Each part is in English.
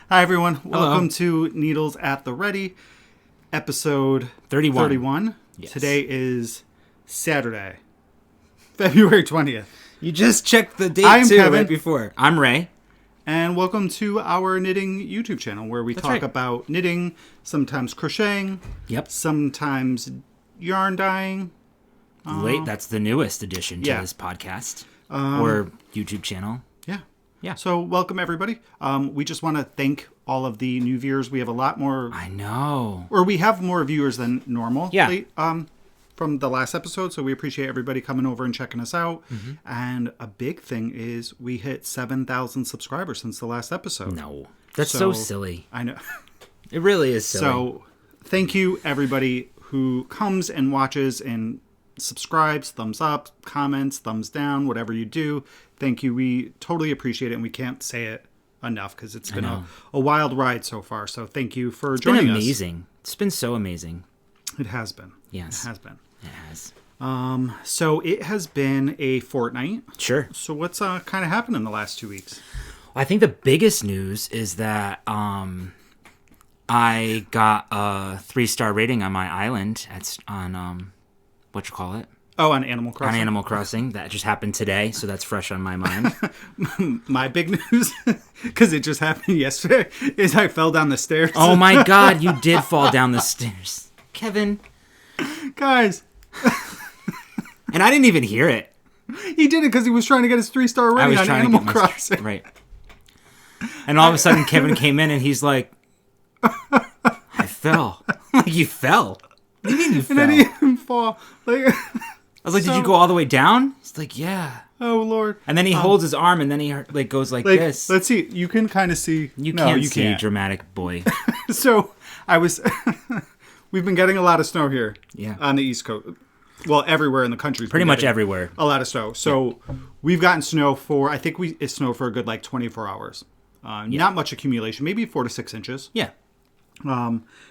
Hi, everyone. Welcome to Needles at the Ready, episode 31. Yes. Today is Saturday, February 20th. You just checked the date, I'm too, Kevin. right before. I'm Ray. And welcome to our knitting YouTube channel, where we talk about knitting, sometimes crocheting, sometimes yarn dyeing. That's the newest addition to this podcast or YouTube channel. Yeah. So welcome, everybody. We just want to thank all of the new viewers. We have a lot more. I know. Or we have more viewers than normal. Yeah. From the last episode. So we appreciate everybody coming over and checking us out. Mm-hmm. And a big thing is we hit 7,000 subscribers since the last episode. No. That's so silly. I know. It really is silly. So thank you, everybody who comes and watches and subscribes, thumbs up, comments, thumbs down, whatever you do. Thank you. We totally appreciate it, and we can't say it enough because it's been a wild ride so far. So thank you for joining us. It's been amazing. It's been so amazing. It has been. Yes. It has been. It has. So it has been a fortnight. Sure. So what's kind of happened in the last 2 weeks? I think the biggest news is that I got a 3-star rating on my island on whatchamacallit? Oh, on Animal Crossing. On Animal Crossing. That just happened today, so that's fresh on my mind. My big news, because it just happened yesterday, is I fell down the stairs. Oh my God, you did fall down the stairs. Kevin. Guys. And I didn't even hear it. He did it because he was trying to get his 3-star rating on Animal Crossing. Right. And all of a sudden, Kevin came in and he's like, I fell. Like, you fell? What do you mean you fell? And then he didn't fall. I was like, did you go all the way down? He's like, yeah. Oh, Lord. And then he holds his arm, and then he goes like this. Let's see. You can kind of see. You can't, dramatic boy. So, we've been getting a lot of snow here on the East Coast. Well, everywhere in the country. Pretty much everywhere. A lot of snow. So, we've gotten snow it snowed for a good, 24 hours. Not much accumulation. Maybe 4 to 6 inches. Yeah.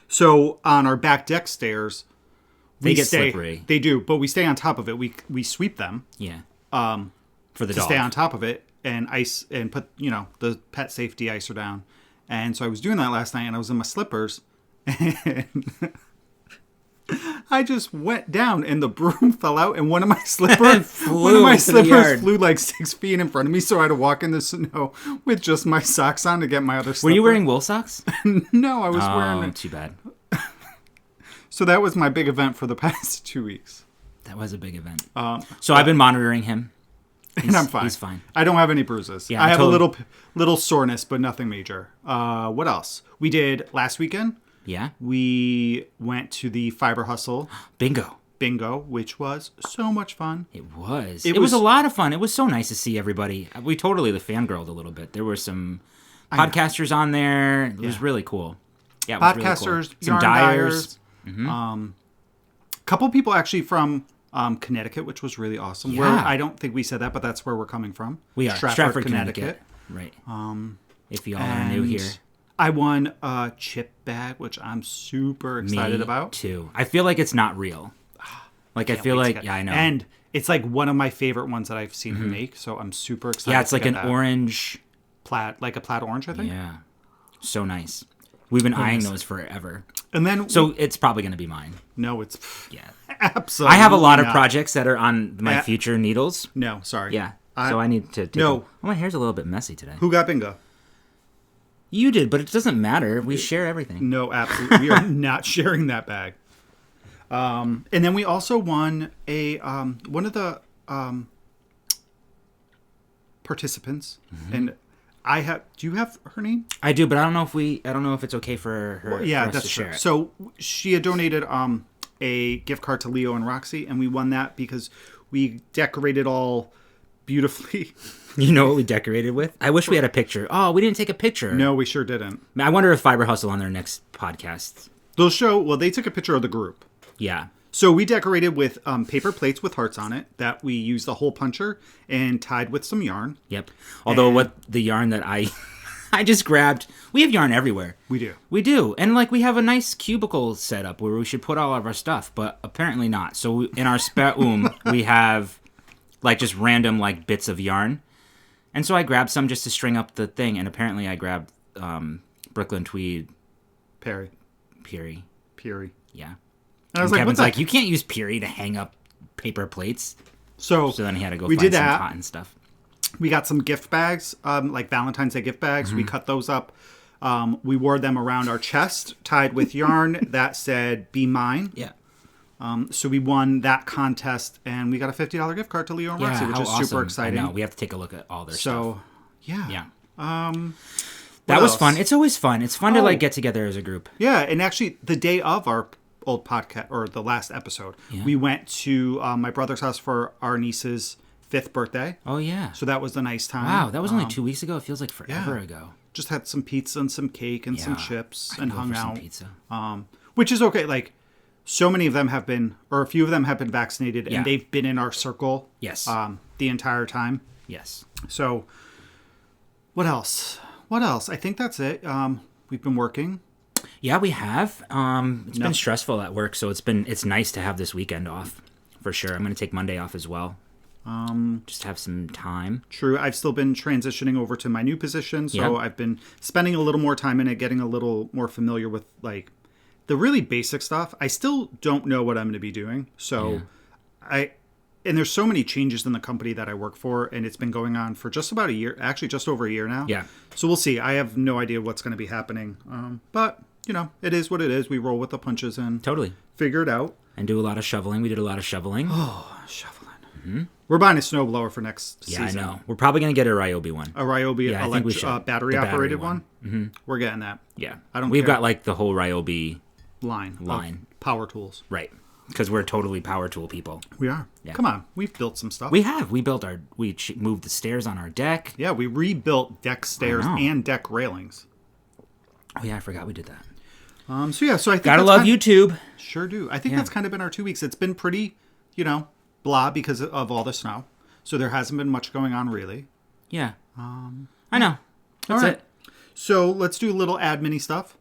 So, on our back deck stairs... They get slippery. They do, but we stay on top of it. We sweep them. Yeah. For the dog. Stay on top of it and ice and put, the pet safety icer down. And so I was doing that last night, and I was in my slippers, and I just went down, and the broom fell out, and one of my slippers flew like 6 feet in front of me, so I had to walk in the snow with just my socks on to get my other slipper. Were you wearing wool socks? No, I was wearing it. Too bad. So that was my big event for the past 2 weeks. That was a big event. So I've been monitoring him. And I'm fine. He's fine. I don't have any bruises. Yeah, I have a little soreness, but nothing major. What else? We did last weekend. Yeah. We went to the Fiber Hustle. Bingo, which was so much fun. It was. It was a lot of fun. It was so nice to see everybody. We totally fangirled a little bit. There were some podcasters on there. It was really cool. Yeah, it was podcasters, really cool. Some dyers. Mm-hmm. Couple people actually from Connecticut, which was really awesome. Yeah. Where I don't think we said that, but that's where we're coming from. We are Stratford, Connecticut. Right. If y'all are new here, I won a chip bag, which I'm super excited about. Too. I feel like it's not real. Like I feel like I know, and it's like one of my favorite ones that I've seen him make. So I'm super excited. Yeah, it's like an orange plaid, like a plaid orange, I think. Yeah, so nice. We've been eyeing those forever. And then it's probably going to be mine. No, it's absolutely. I have a lot of projects that are on my future needles. No, sorry. Yeah. So I need to well, my hair's a little bit messy today. Who got bingo? You did, but it doesn't matter. We share everything. No, absolutely. We are not sharing that bag. And then we also won a one of the participants, and do you have her name? I do, but I don't know if it's okay for her. Well, yeah, for us that's to true. Share it. So she had donated a gift card to Leo and Roxy, and we won that because we decorated all beautifully. You know what we decorated with? I wish we had a picture. Oh, we didn't take a picture. No, we sure didn't. I wonder if Fiber Hustle on their next podcast. They took a picture of the group. Yeah. So we decorated with paper plates with hearts on it that we used a hole puncher and tied with some yarn. Yep. Although the yarn that I just grabbed, we have yarn everywhere. We do. We do. And we have a nice cubicle set up where we should put all of our stuff, but apparently not. So in our spare we have just random bits of yarn. And so I grabbed some just to string up the thing, and apparently I grabbed Brooklyn tweed. Perry. Peary. Yeah. And I was Kevin's like, you can't use Peary to hang up paper plates. So then he had to go we find did some that. cotton stuff. We got some gift bags, like Valentine's Day gift bags. We cut those up. We wore them around our chest, tied with yarn that said, "Be mine." Yeah. So we won that contest, and we got a $50 gift card to Leo and Roxy, which is super exciting. I know. We have to take a look at all their stuff. So, yeah. Yeah. What That was else? fun. It's always fun. It's fun to like get together as a group. Yeah, and actually, the day of our old podcast, or the last episode, we went to my brother's house for our niece's 5th birthday. Oh, yeah. So that was a nice time. Wow, that was only 2 weeks ago. It feels like forever ago. Just had some pizza and some cake and some chips and hung out. Some pizza. Which is okay. Like, so many of them have been, or a few of them have been vaccinated, and they've been in our circle. Yes. The entire time. Yes. So, what else? I think that's it. We've been working. Yeah, we have. It's been stressful at work, so it's nice to have this weekend off for sure. I'm going to take Monday off as well. Just have some time. True. I've still been transitioning over to my new position, so I've been spending a little more time in it, getting a little more familiar with like the really basic stuff. I still don't know what I'm going to be doing, so and there's so many changes in the company that I work for, and it's been going on for just about a year, actually just over a year now. Yeah. So we'll see. I have no idea what's going to be happening, but you know, it is what it is. We roll with the punches and figure it out. And do a lot of shoveling. We did a lot of shoveling. Oh, shoveling. Mm-hmm. We're buying a snowblower for next season. Yeah, I know. We're probably going to get a Ryobi one. A Ryobi battery-operated one? Mm-hmm. We're getting that. Yeah. We've got like the whole Ryobi line. Power tools. Right. Because we're totally power tool people. We are. Yeah. Come on. We've built some stuff. We have. We moved the stairs on our deck. Yeah, we rebuilt deck stairs and deck railings. Oh, yeah, I forgot we did that. So I think gotta love YouTube. Sure do. I think that's kind of been our 2 weeks. It's been pretty, blah because of all the snow. So there hasn't been much going on really. Yeah. I know. That's it. So let's do a little admin-y stuff.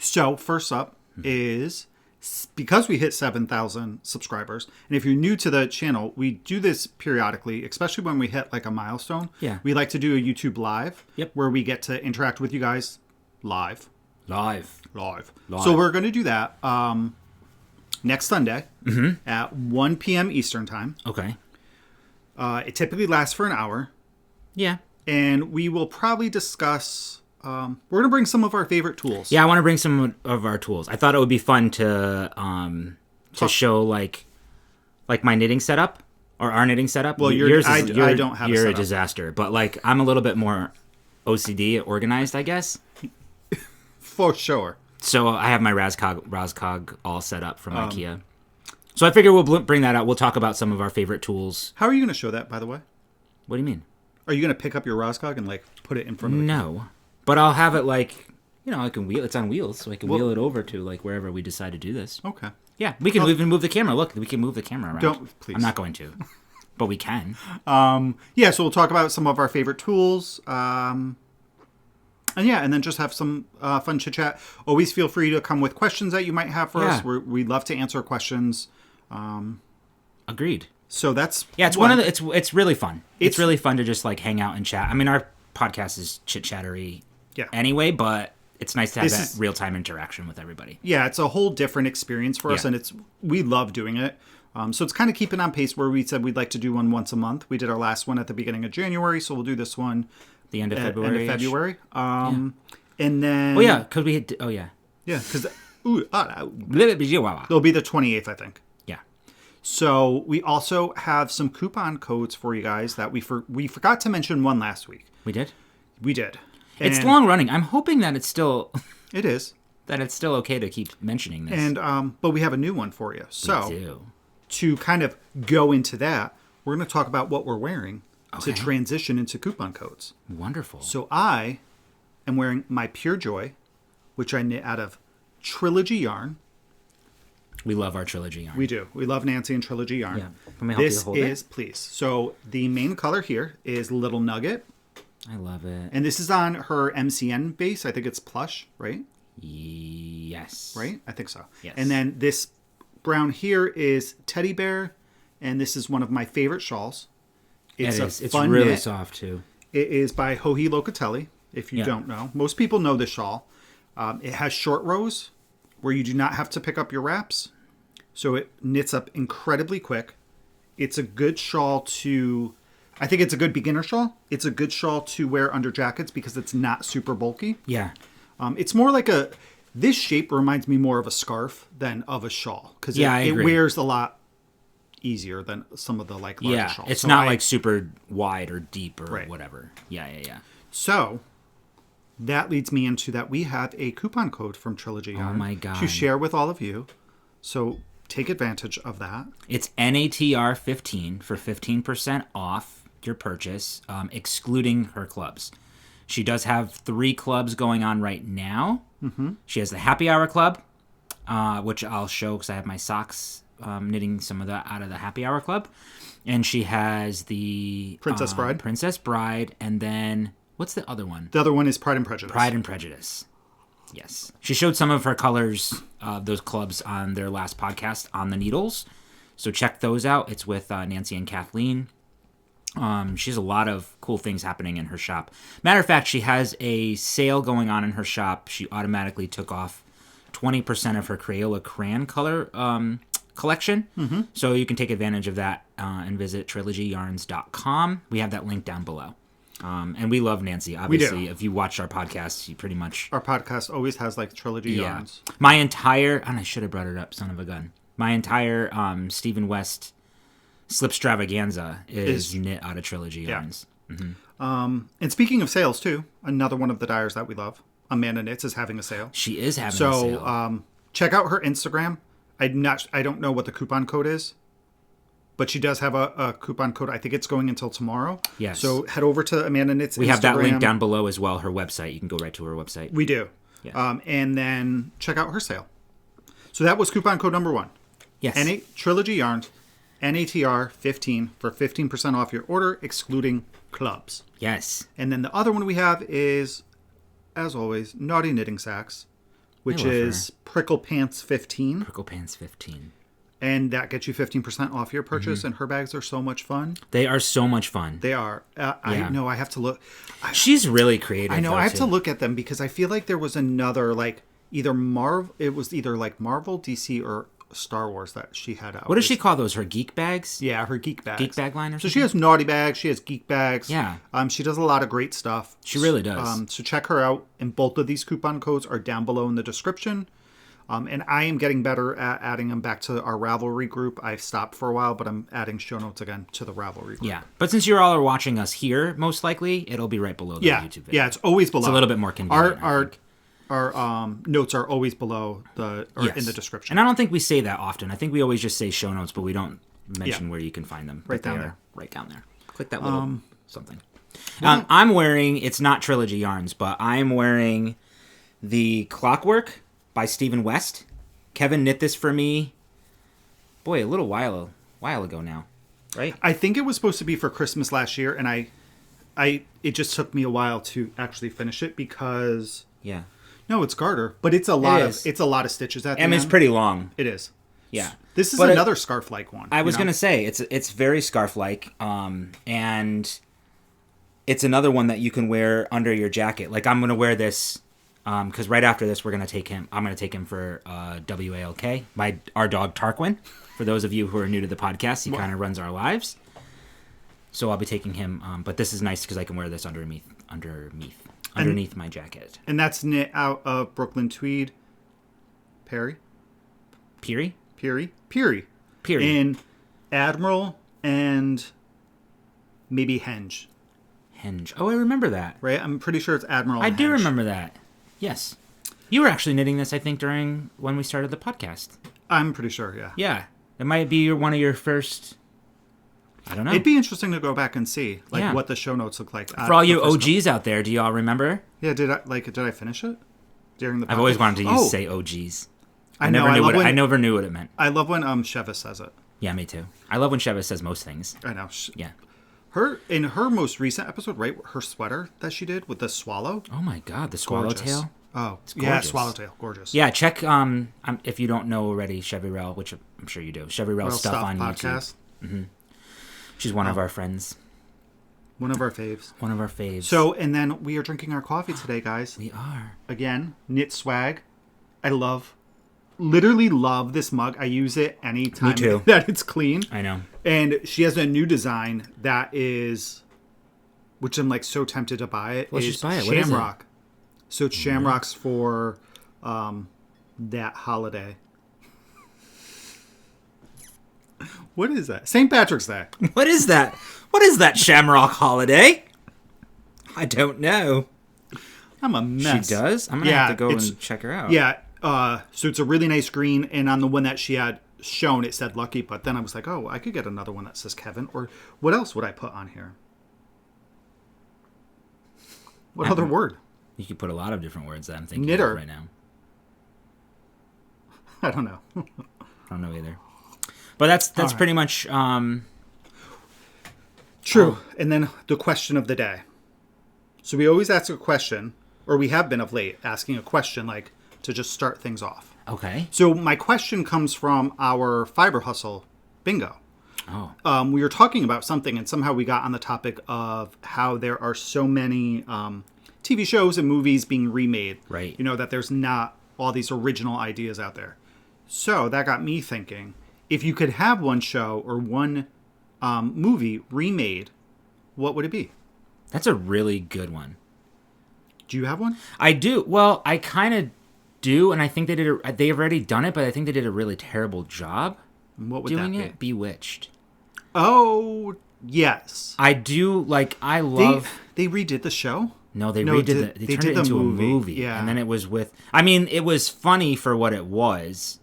So first up is, because we hit 7,000 subscribers, and if you're new to the channel, we do this periodically, especially when we hit like a milestone. Yeah. We like to do a YouTube live where we get to interact with you guys live. So we're going to do that next Sunday at 1 p.m. Eastern time. Okay. It typically lasts for an hour. Yeah. And we will probably discuss... we're going to bring some of our favorite tools. Yeah, I want to bring some of our tools. I thought it would be fun to show like my knitting setup or our knitting setup. Well, I don't have you're a a disaster, but like I'm a little bit more OCD organized, I guess. For sure. So I have my Rascog all set up from IKEA. So I figure we'll bring that out. We'll talk about some of our favorite tools. How are you going to show that, by the way? What do you mean? Are you going to pick up your Rascog and like put it in front of the No. But I'll have it like, I can wheel. It's on wheels, so I can wheel it over to like wherever we decide to do this. Okay. Yeah, we can even move the camera. Look, we can move the camera around. Don't, please. I'm not going to, but we can. Yeah, so we'll talk about some of our favorite tools. And then just have some fun chit chat. Always feel free to come with questions that you might have for us. We'd love to answer questions. Agreed. So that's it's one of the. It's really fun. It's really fun to just like hang out and chat. I mean, our podcast is chit chattery. Yeah. Anyway, but it's nice to have that real time interaction with everybody. Yeah, it's a whole different experience for us, and we love doing it. So it's kind of keeping on pace where we said we'd like to do one once a month. We did our last one at the beginning of January, so we'll do this one the end of February. And then because we hit. because There'll be the 28th, I think. Yeah. So we also have some coupon codes for you guys that we forgot to mention one last week. We did. And it's long running. I'm hoping that it's still. It is. That it's still okay to keep mentioning this. And but we have a new one for you. So we do. To kind of go into that, we're going to talk about what we're wearing to transition into coupon codes. Wonderful. So I am wearing my Pure Joy, which I knit out of Trilogy yarn. We love our Trilogy yarn. We do. We love Nancy and Trilogy yarn. Yeah. Can we help you hold it? Please. So the main color here is Little Nugget. I love it. And this is on her MCN base. I think it's plush, right? Yes. Right? I think so. Yes. And then this brown here is Teddy Bear, and this is one of my favorite shawls. It's really soft too. It is by Joji Locatelli. if you don't know. Most people know the shawl. It has short rows where you do not have to pick up your wraps. So it knits up incredibly quick. It's a good shawl to... I think it's a good beginner shawl. It's a good shawl to wear under jackets because it's not super bulky. Yeah. It's more like a... This shape reminds me more of a scarf than of a shawl. Because it wears a lot easier than some of the like larger shawls. It's not like super wide or deep or whatever. Yeah. So... That leads me into that we have a coupon code from Trilogy Yarn oh my God. to share with all of you. So take advantage of that. It's NATR15 for 15% off your purchase, excluding her clubs. She does have 3 clubs going on right now. Mm-hmm. She has the Happy Hour Club, which I'll show because I have my socks knitting some of that out of the Happy Hour Club. And she has the... Princess Bride. Princess Bride, and then... What's the other one? The other one is Pride and Prejudice. Pride and Prejudice. Yes. She showed some of her colors, those clubs, on their last podcast on the needles. So check those out. It's with Nancy and Kathleen. She has a lot of cool things happening in her shop. Matter of fact, she has a sale going on in her shop. She automatically took off 20% of her Crayola crayon color collection. Mm-hmm. So you can take advantage of that and visit trilogyyarns.com. We have that link down below. And we love Nancy, obviously. We do. If you watch our podcast, you pretty much... Our podcast always has, like, Trilogy Yarns. My entire... And I should have brought it up, son of a gun. My entire Stephen West Slipstravaganza is knit out of Trilogy Yarns. Mm-hmm. And speaking of sales, too, another one of the dyers that we love, Amanda Knits, is having a sale. She is having a sale. So check out her Instagram. I don't know what the coupon code is. But she does have a coupon code. I think it's going until tomorrow. Yes. So head over to Amanda Knits' We Instagram. have that link down below as well, her website. You can go right to her website. We do. Yeah. And then check out her sale. So that was coupon code number 1. Yes. Trilogy Yarns, NATR 15 for 15% off your order, excluding clubs. Yes. And then the other one we have is, as always, Naughty Knitting Sacks, which is Prickle Pants 15. Prickle Pants 15. And that gets you 15% off your purchase, and her bags are so much fun. They are so much fun. They are. I know, I have to look. She's really creative. I know, I have to look at them because I feel like there was another, like, either Marvel, Marvel, DC, or Star Wars that she had out. What does she call those? Her geek bags? Yeah, her geek bags. Geek bag line or something? So she has naughty bags, she has geek bags. Yeah. She does a lot of great stuff. She really does. So check her out, and both of these coupon codes are down below in the description. And I am getting better at adding them back to our Ravelry group. I've stopped for a while, but I'm adding show notes again to the Ravelry group. Yeah, but since you all are watching us here, most likely, it'll be right below the YouTube video. Yeah, it's always below. It's a little bit more convenient. Our notes are always below in the description. And I don't think we say that often. I think we always just say show notes, but we don't mention where you can find them. Right down there. Right down there. Click that little something. I'm wearing, it's not Trilogy Yarns, but I'm wearing the Clockwork by Stephen West. Kevin knit this for me, boy, a little while ago now, right? I think it was supposed to be for Christmas last year, and it just took me a while to actually finish it because no, it's garter, but it's a lot of stitches at the end. It's pretty long. It is. Yeah. This is another scarf-like one. I was gonna say it's very scarf-like, and it's another one that you can wear under your jacket. Like I'm gonna wear this. Because right after this, I'm going to take him for WALK, our dog Tarquin. For those of you who are new to the podcast, he kind of runs our lives. So I'll be taking him. But this is nice because I can wear this underneath my jacket. And that's knit out of Brooklyn Tweed. Peary. In Admiral and maybe Henge. Oh, I remember that. Right? I'm pretty sure it's Admiral and I do Henge. remember that. Yes. You were actually knitting this, I think, during when we started the podcast. I'm pretty sure, yeah. Yeah. It might be one of your first... I don't know. It'd be interesting to go back and see what the show notes look like. For all you OGs out there, do y'all remember? Yeah, did I finish it? During the podcast? I've always wanted to say OGs. I never knew what it meant. I love when Sheva says it. Yeah, me too. I love when Sheva says most things. I know. Yeah. In her most recent episode, right? Her sweater that she did with the swallow. Oh my God, the swallowtail. Oh, yeah, swallowtail, gorgeous. Yeah, check if you don't know already, Chevy Rel, which I'm sure you do. Chevy Rel stuff on podcast. YouTube. Mm-hmm. She's one of our friends. One of our faves. One of our faves. So, and then we are drinking our coffee today, guys. We are. Again, Knit Swag. I literally love this mug. I use it anytime that it's clean. I know. And she has a new design that is, which I'm like so tempted to buy it. Let's just buy it. Shamrock. What is it? So it's shamrocks for that holiday. What is that? St. Patrick's Day. What is that? What is that shamrock holiday? I don't know. I'm a mess. She does? I'm going to have to go and check her out. Yeah. So it's a really nice green. And on the one that she had shown, it said Lucky. But then I was like, oh, I could get another one that says Kevin. Or what else would I put on here? What other word? You could put a lot of different words that I'm thinking Knitter. of right now. I don't know. I don't know either. But that's right. Pretty much... True. And then the question of the day. So we always ask a question, or we have been of late asking a question, like to just start things off. Okay. So my question comes from our Fiber Hustle bingo. Oh. We were talking about something, and somehow we got on the topic of how there are so many TV shows and movies being remade. Right. You know, that there's not all these original ideas out there. So that got me thinking, if you could have one show or one movie remade, what would it be? That's a really good one. Do you have one? I do. Well, I kind of do, and I think they've already done it, but I think they did a really terrible job What would doing that be? Bewitched. Oh, yes. I do, like, I love... They redid the show? No, they turned it into a movie. Yeah. And then it was with... I mean, it was funny for what it was.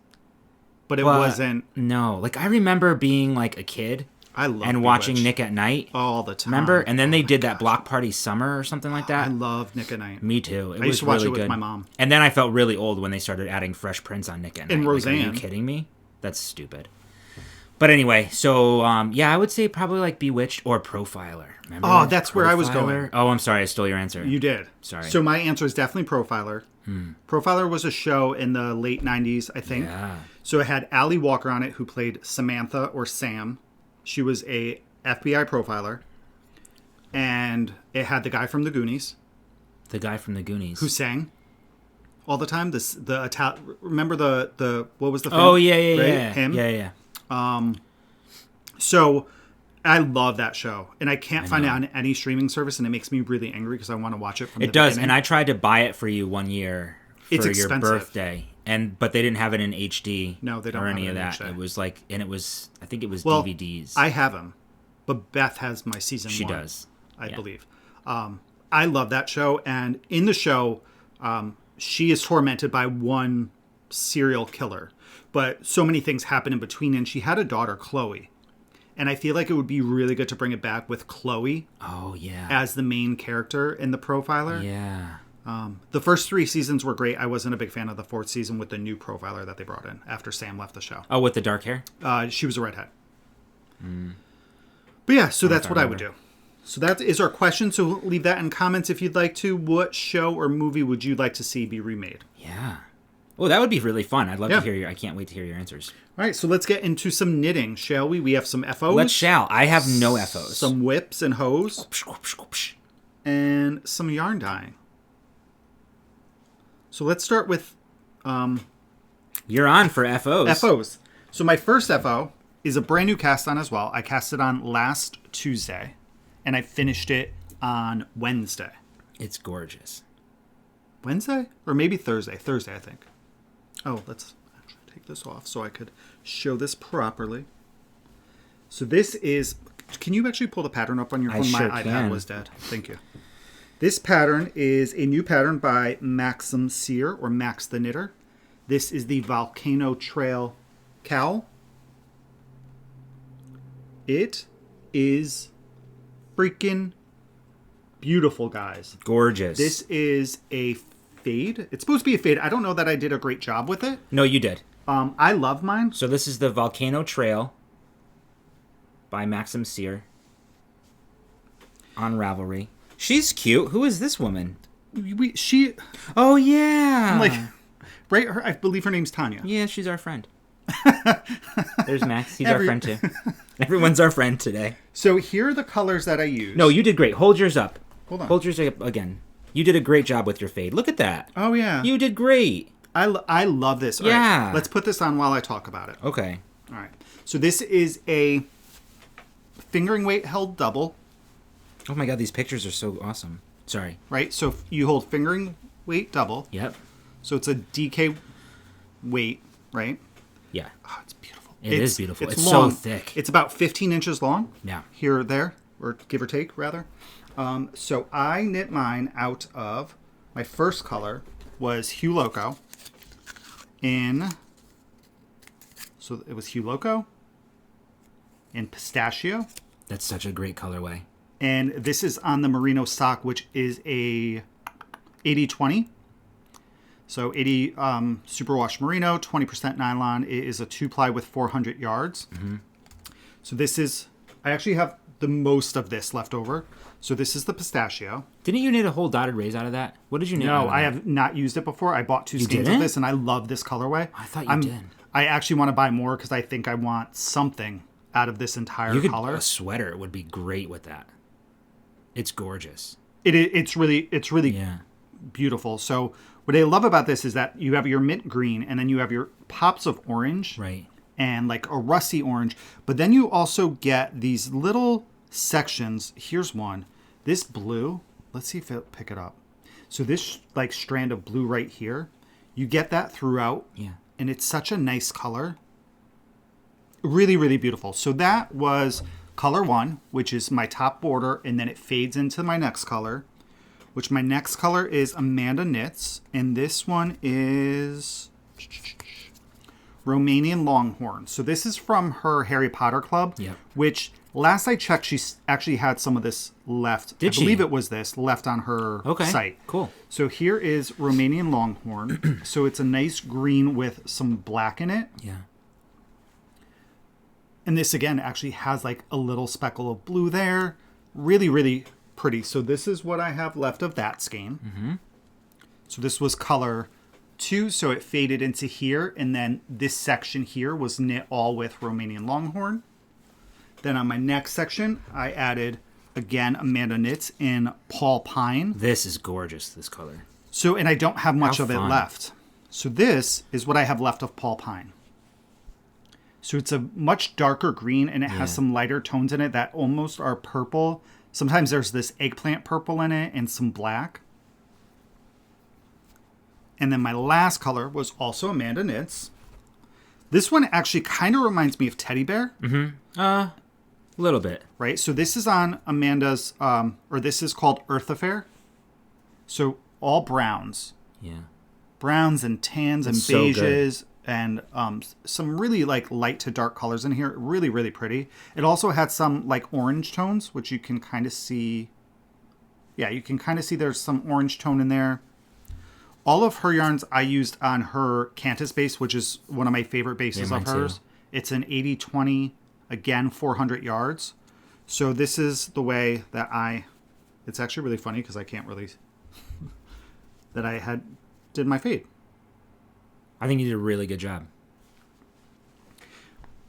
But it wasn't... No. Like, I remember being, like, a kid... I love and watching Nick at Night all the time. Remember? And then they did that Block Party Summer or something like that. I love Nick at Night. Me too. I used to watch it with my mom. And then I felt really old when they started adding Fresh Prince on Nick at Night. And Roseanne. Like, are you kidding me? That's stupid. But anyway, so yeah, I would say probably like Bewitched or Profiler. Remember? Oh, that's where I was going. Oh, I'm sorry, I stole your answer. You did. Sorry. So my answer is definitely Profiler. Profiler was a show in the late 90s, I think. Yeah. So it had Ali Walker on it, who played Samantha or Sam. She was a FBI profiler, and it had the guy from the Goonies. The guy from the Goonies who sang all the time. Remember the what was the film? Oh yeah, right? yeah, Him. Yeah. So I love that show, and I can't find it on any streaming service, and it makes me really angry because I want to watch it from the beginning. And I tried to buy it for you one year for It's your expensive. birthday, but they didn't have it in HD. No, they don't or have any it of in that. HD. It was like, and it was, I think it was DVDs. I have them, but Beth has my season 1. She does, I believe. I love that show, and in the show, she is tormented by one serial killer, but so many things happen in between, and she had a daughter, Chloe. And I feel like it would be really good to bring it back with Chloe as the main character in The Profiler. Yeah. The first 3 seasons were great. I wasn't a big fan of the 4th season with the new profiler that they brought in after Sam left the show. Oh, with the dark hair? She was a redhead. But yeah, so that's what I would do. So that is our question. So leave that in comments if you'd like to. What show or movie would you like to see be remade? Yeah. Oh, that would be really fun. I'd love to hear I can't wait to hear your answers. All right, so let's get into some knitting, shall we? We have some FOs. I have no FOs. Some whips and hose. And some yarn dyeing. So let's start with... You're on for FOs. FOs. So my first FO is a brand new cast on as well. I cast it on last Tuesday, and I finished it on Wednesday. It's gorgeous. Wednesday? Or maybe Thursday. Thursday, I think. Oh, let's actually take this off so I could show this properly. So this is... Can you actually pull the pattern up on your phone? My iPad was dead. Thank you. This pattern is a new pattern by Maxim Sear, or Max the Knitter. This is the Volcano Trail cowl. It is freaking beautiful, guys. Gorgeous. This is a fade. It's supposed to be a fade. I don't know that I did a great job with it. No, you did. I love mine. So this is the Volcano Trail by Maxim Sear on Ravelry. She's cute. Who is this woman? She. Oh yeah. Like, right? I believe her name's Tanya. Yeah, she's our friend. There's Max. He's our friend too. Everyone's our friend today. So here are the colors that I used. No, you did great. Hold yours up. Hold on. Hold yours up again. You did a great job with your fade. Look at that. Oh, yeah. You did great. I love this. All Yeah. right, let's put this on while I talk about it. Okay. All right. So this is a fingering weight held double. Oh my god, these pictures are so awesome. Sorry. Right? So you hold fingering weight double. Yep. So it's a DK weight, right? Yeah. Oh, it's beautiful. It is beautiful. It's long. so thick. It's about 15 inches long. Yeah. Here or there, or give or take, rather. So I knit mine out of, my first color was Hue Loco so it was Hue Loco in Pistachio. That's such a great colorway. And this is on the Merino sock, which is a 80-20. So 80 superwash merino, 20% nylon. It is a 2-ply with 400 yards. Mm-hmm. So this is, I actually have the most of this left over. So this is the Pistachio. Didn't you knit a whole dotted rays out of that? What did you knit? No, I have not used it before. I bought 2 skeins of this, and I love this colorway. I thought you did. I actually want to buy more because I think I want something out of this entire color. A sweater would be great with that. It's gorgeous. It's really Yeah. beautiful. So what I love about this is that you have your mint green, and then you have your pops of orange, Right. and like a rusty orange. But then you also get these little sections. Here's one. This blue. Let's see if it'll pick it up. So this like strand of blue right here, you get that throughout. Yeah. And it's such a nice color. Really, really beautiful. So that was color 1, which is my top border, and then it fades into my next color, which my next color is Amanda Knits, and this one is Romanian Longhorn. So this is from her Harry Potter club, which last I checked, she actually had some of this left. I believe it was this left on her site. Cool. So here is Romanian Longhorn. So it's a nice green with some black in it. Yeah. And this, again, actually has like a little speckle of blue there. Really, really pretty. So this is what I have left of that skein. Mm-hmm. So this was color 2. So it faded into here. And then this section here was knit all with Romanian Longhorn. Then on my next section, I added, again, Amanda Knits in Paul Pine. This is gorgeous, this color. So, and I don't have much of it left. So this is what I have left of Paul Pine. So it's a much darker green, and it has some lighter tones in it that almost are purple. Sometimes there's this eggplant purple in it and some black. And then my last color was also Amanda Knits. This one actually kind of reminds me of Teddy Bear. Mm-hmm. A little bit. Right? So this is on Amanda's, or this is called Earth Affair. So all browns. Yeah. Browns and tans and beiges. And some really like light to dark colors in here. Really, really pretty. It also had some like orange tones, which you can kind of see. Yeah, you can kind of see there's some orange tone in there. All of her yarns I used on her Cantus base, which is one of my favorite bases of hers. Too. It's an 80-20, again, 400 yards. So this is the way that it's actually really funny because I can't really, that I did my fade. I think you did a really good job.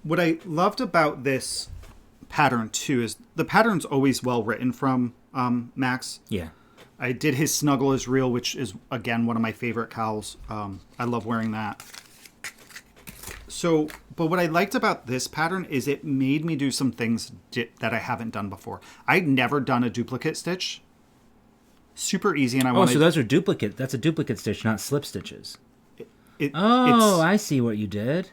What I loved about this pattern, too, is the pattern's always well written from Max. Yeah. I did his Snuggle is Real, which is, again, one of my favorite cowls. I love wearing that. So, but what I liked about this pattern is it made me do some things that I haven't done before. I'd never done a duplicate stitch. Super easy, and so those are duplicate. That's a duplicate stitch, not slip stitches. I see what you did.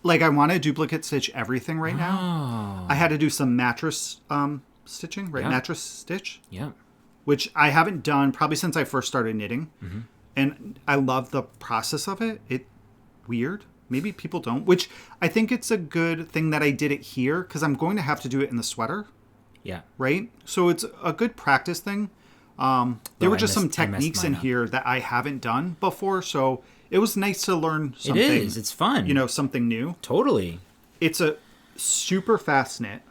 Like, I want to duplicate stitch everything right now. I had to do some mattress stitching, right? Yeah. Mattress stitch. Yeah. Which I haven't done probably since I first started knitting. Mm-hmm. And I love the process of it. Weird. Maybe people don't. Which I think it's a good thing that I did it here because I'm going to have to do it in the sweater. Yeah. Right? So it's a good practice thing. There were just some techniques in here that I haven't done before. So it was nice to learn something. It is. It's fun. You know, something new. Totally. It's a super fast knit.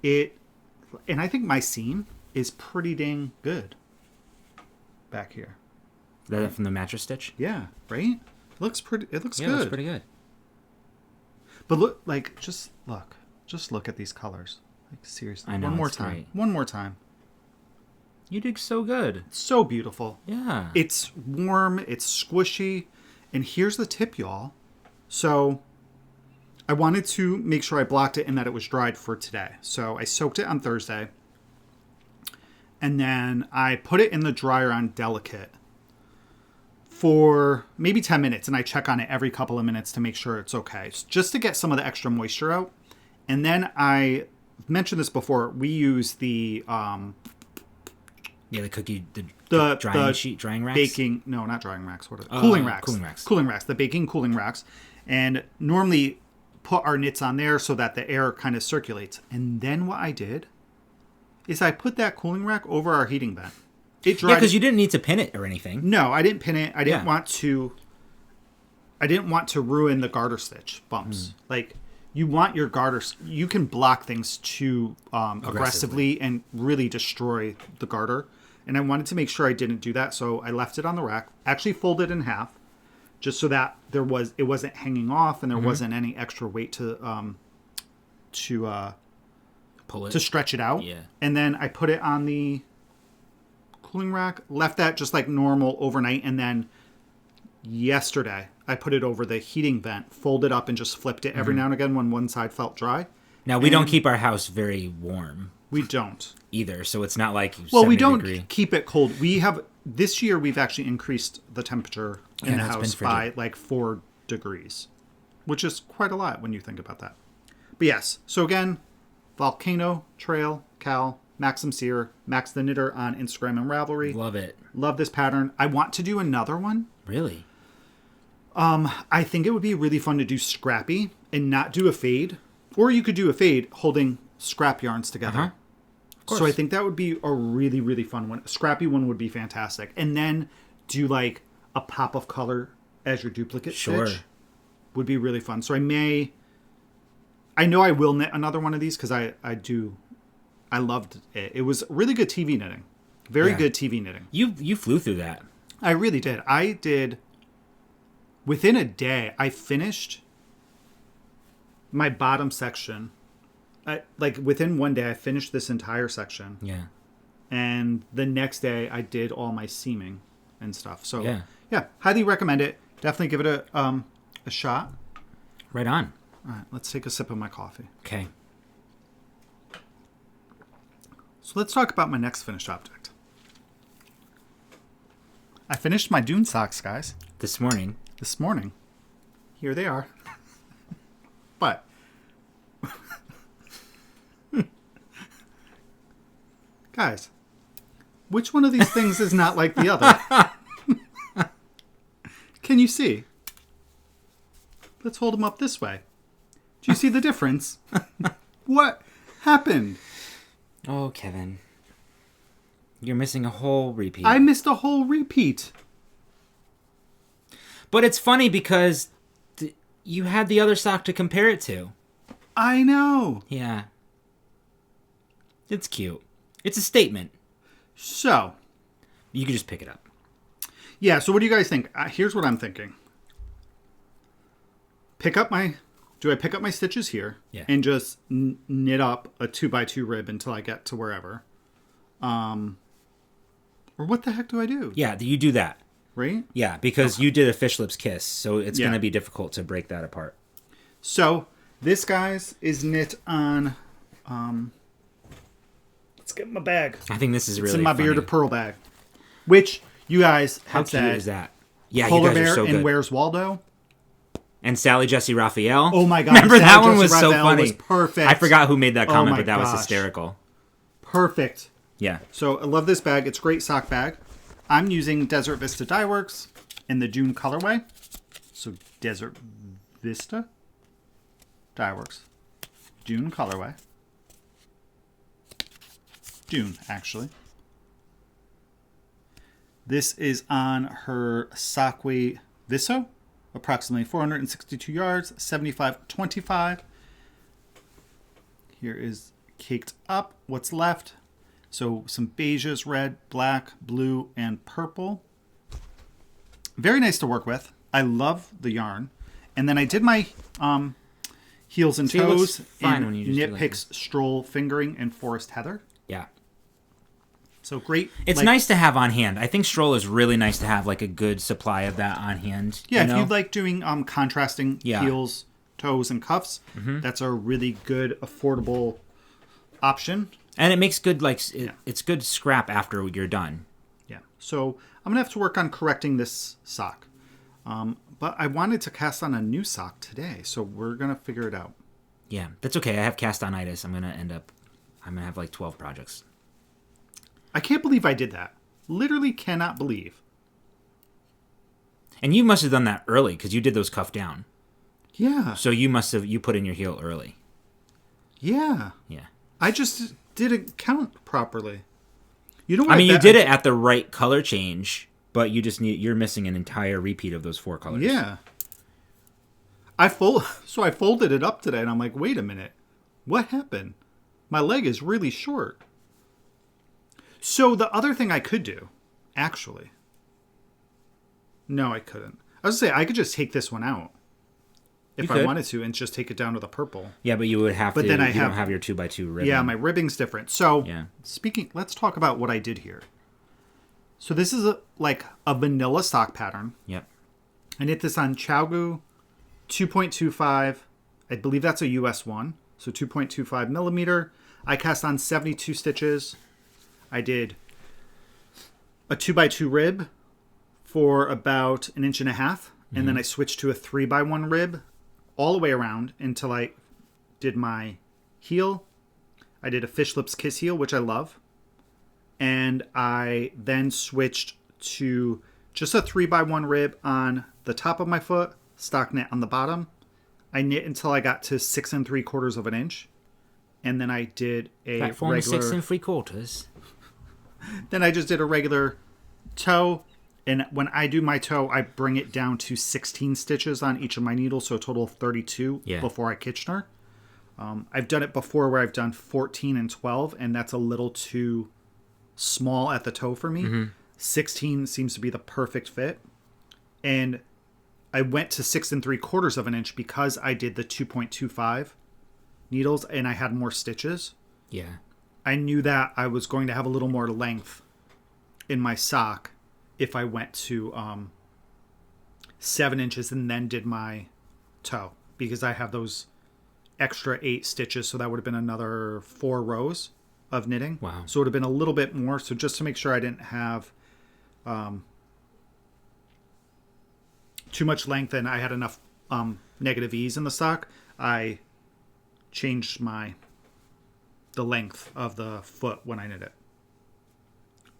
And I think my seam is pretty dang good back here. That from the mattress stitch? Yeah, right? Looks pretty. It looks good. It looks pretty good. But look, like, just look at these colors. Like, seriously. I know, One more it's time. great. One more time. You did so good. So beautiful. Yeah. It's warm. It's squishy. And here's the tip, y'all. So I wanted to make sure I blocked it and that it was dried for today. So I soaked it on Thursday. And then I put it in the dryer on delicate for maybe 10 minutes. And I check on it every couple of minutes to make sure it's okay. Just to get some of the extra moisture out. And then I mentioned this before. We use the the cookie, the drying racks? Baking, no, not drying racks. What are they? Cooling racks. Cooling racks. The baking cooling racks. And normally put our knits on there so that the air kind of circulates. And then what I did is I put that cooling rack over our heating vent. It dried. Yeah, because you didn't need to pin it or anything. No, I didn't pin it. I didn't want to ruin the garter stitch bumps. Like, you want your garters, you can block things too aggressively and really destroy the garter. And I wanted to make sure I didn't do that, so I left it on the rack. Actually folded in half, just so that it wasn't hanging off and there wasn't any extra weight to pull it, to stretch it out. Yeah. And then I put it on the cooling rack, left that just like normal overnight, and then yesterday I put it over the heating vent, folded up, and just flipped it every now and again when one side felt dry. Now, we don't keep our house very warm. We don't. Either, so it's not like we don't keep it cold. This year we've actually increased the temperature in the house by like 4 degrees, which is quite a lot when you think about that. But yes, so again, Volcano Trail, Cal, Maxim Sear, Max the Knitter on Instagram and Ravelry. Love it. Love this pattern. I want to do another one. Really? I think it would be really fun to do scrappy and not do a fade. Or you could do a fade holding scrap yarns together. So I think that would be a really, really fun one. A scrappy one would be fantastic. And then do like a pop of color as your duplicate stitch. Would be really fun. So I know I will knit another one of these because I loved it. It was really good TV knitting. Very good TV knitting. You flew through that. I really did. I did. Within a day, I finished my bottom section. Within one day, I finished this entire section. Yeah. And the next day, I did all my seaming and stuff. So, yeah, highly recommend it. Definitely give it a shot. Right on. All right, let's take a sip of my coffee. Okay. So let's talk about my next finished object. I finished my dune socks, guys. This morning. Here they are. But guys, which one of these things is not like the other? Can you see? Let's hold them up this way. Do you see the difference? What happened? Oh, Kevin. You're missing a whole repeat. I missed a whole repeat. But it's funny because you had the other sock to compare it to. I know. Yeah. It's cute. It's a statement. So. You can just pick it up. Yeah, so what do you guys think? Here's what I'm thinking. Do I pick up my stitches here and just knit up a 2x2 rib until I get to wherever? Or what the heck do I do? Yeah, you do that. Right? Yeah, because you did a fish lips kiss, so it's going to be difficult to break that apart. So, this, guys, is knit on... let's get my bag. I think this is really It's in my funny. Beard of Pearl bag. Which, you guys have said... How cute is that? Yeah, Polar you guys Bear are so good. and Where's Waldo? And Sally Jesse Raphael. Oh my God. Remember that Sally one was Jesse so Raphael funny. Was perfect. I forgot who made that comment, my but that was gosh. hysterical. Perfect. Yeah. So I love this bag. It's a great sock bag. I'm using Desert Vista Dye Works in the June colorway. So Desert Vista Dye Works. June colorway. June, actually. This is on her Sockwe Visso. Approximately 462 yards, 75-25. Here is caked up what's left. So some beiges, red, black, blue, and purple. Very nice to work with. I love the yarn. And then I did my heels and toes in Knit Picks Stroll Fingering and Forest Heather. Yeah. So great. It's nice to have on hand. I think Stroll is really nice to have like a good supply of that on hand. Yeah, if you like doing contrasting heels, toes, and cuffs, mm-hmm. that's a really good, affordable option. And it makes good, it's good scrap after you're done. Yeah. So I'm going to have to work on correcting this sock. But I wanted to cast on a new sock today, so we're going to figure it out. Yeah, that's okay. I have cast-on-itis. I'm going to have like 12 projects. I can't believe I did that. Literally cannot believe. And you must have done that early because you did those cuff down. Yeah. So you put in your heel early. Yeah. Yeah. I just didn't count properly. You know what? I mean, you did it at the right color change, but you're missing an entire repeat of those 4 colors. Yeah. I folded it up today and I'm like, wait a minute. What happened? My leg is really short. So the other thing I could do, actually. No, I couldn't. I was going to say, I could just take this one out. If I wanted to, and just take it down to the purple. Yeah, but you would have to. Then don't have your 2x2 ribbon. Yeah, my ribbing's different. So, yeah. Let's talk about what I did here. So this is a vanilla sock pattern. Yep. I knit this on Chaogu 2.25. I believe that's a US one. So 2.25 millimeter. I cast on 72 stitches. I did a 2x2 rib for about 1.5 inches. Mm-hmm. And then I switched to a 3x1 rib all the way around until I did my heel. I did a fish lips kiss heel, which I love. And I then switched to just a 3x1 rib on the top of my foot, stock knit on the bottom. I knit until I got to 6 3/4 inches. And then I did a regular 6 3/4. Then I just did a regular toe. And when I do my toe, I bring it down to 16 stitches on each of my needles, so a total of 32 before I Kitchener. I've done it before where I've done 14 and 12, and that's a little too small at the toe for me. Mm-hmm. 16 seems to be the perfect fit. And I went to 6 3/4 inches because I did the 2.25 needles and I had more stitches. Yeah. I knew that I was going to have a little more length in my sock if I went to 7 inches and then did my toe, because I have those extra 8 stitches, so that would have been another 4 rows of knitting. Wow. So it would have been a little bit more. So just to make sure I didn't have too much length and I had enough negative ease in the sock, I changed the length of the foot when I knit it.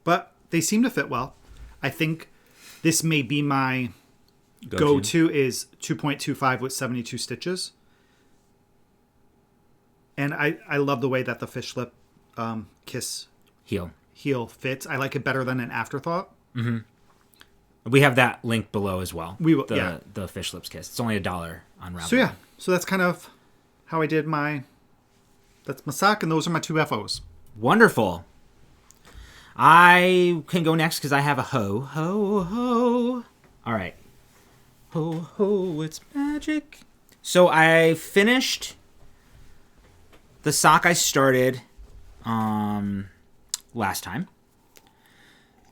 But they seem to fit well. I think this may be my go-to is 2.25 with 72 stitches. And I love the way that the fish lip kiss heel fits. I like it better than an afterthought. Mm-hmm. We have that link below as well. We will, the fish lips kiss. It's only $1 on Ravelry. So yeah, so that's kind of how I did that's my sock, and those are my 2 FOs. Wonderful. I can go next because I have a ho, ho, ho. All right. Ho, ho, it's magic. So I finished the sock I started last time.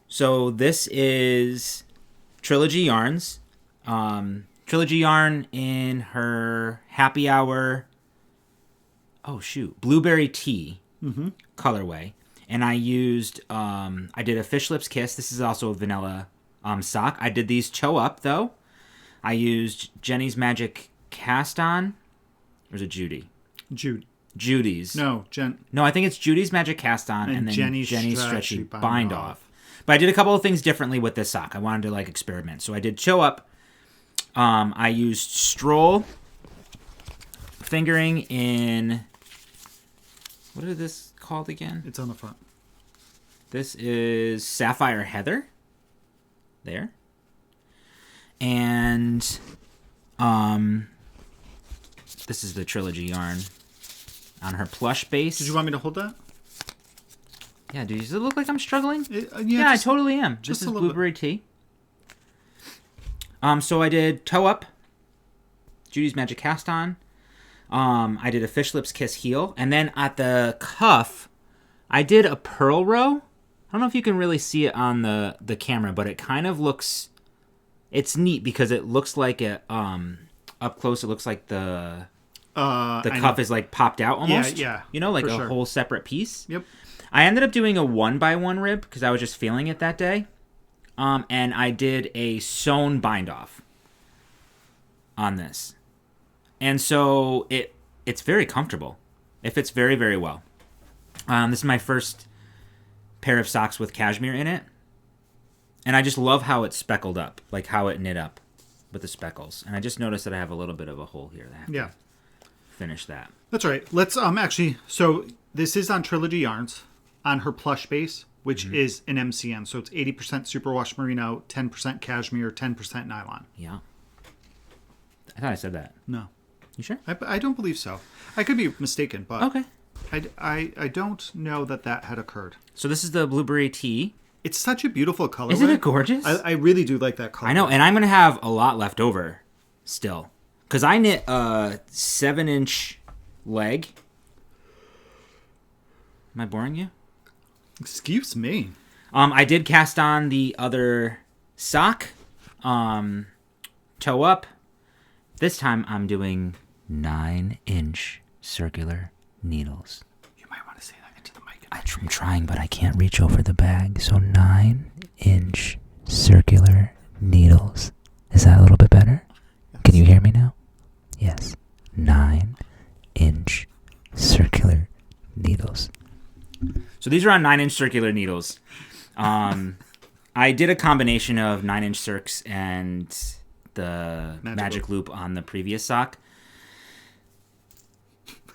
So this is Trilogy Yarns. Trilogy Yarn in her Happy Hour, Blueberry Tea colorway. And I used, I did a Fish Lips Kiss. This is also a vanilla sock. I did these Cho Up, though. I used Judys Magic Cast On. Or is it Judy? Judys. No, No, I think it's Judys Magic Cast On and then Jenny's Stretchy Bind Off. But I did a couple of things differently with this sock. I wanted to experiment. So I did Cho Up. I used Stroll fingering in... What is this called again? It's on the front. This is Sapphire Heather. There. And this is the Trilogy yarn on her plush base. Did you want me to hold that? Yeah, does it look like I'm struggling? Yeah, I totally am. Just this is Blueberry Tea. So I did toe up, Judys Magic cast on. I did a fish lips kiss heel, and then at the cuff, I did a pearl row. I don't know if you can really see it on the camera, but it kind of looks. It's neat because it looks like it up close. It looks like the cuff is like popped out almost. Yeah. You know, like a whole separate piece. Yep. I ended up doing a 1x1 rib because I was just feeling it that day. And I did a sewn bind off on this. And so it's very comfortable. It fits very, very well. This is my first pair of socks with cashmere in it. And I just love how it's speckled up, like how it knit up with the speckles. And I just noticed that I have a little bit of a hole here. Yeah. Finish that. That's right. Let's actually, so this is on Trilogy Yarns on her plush base, which is an MCN. So it's 80% superwash merino, 10% cashmere, 10% nylon. Yeah. I thought I said that. No. You sure? I don't believe so. I could be mistaken, but Okay. I don't know that had occurred. So this is the blueberry tea. It's such a beautiful color. Isn't it gorgeous? I really do like that color. I know, and I'm going to have a lot left over still. Because I knit a 7-inch leg. Am I boring you? Excuse me. I did cast on the other sock. Toe up. This time I'm doing 9-inch circular needles. You might want to say that into the mic. I'm trying, but I can't reach over the bag. So 9-inch circular needles. Is that a little bit better? Yes. Can you hear me now? Yes. 9-inch circular needles. So these are on 9-inch circular needles. I did a combination of 9-inch circs and the magic loop on the previous sock.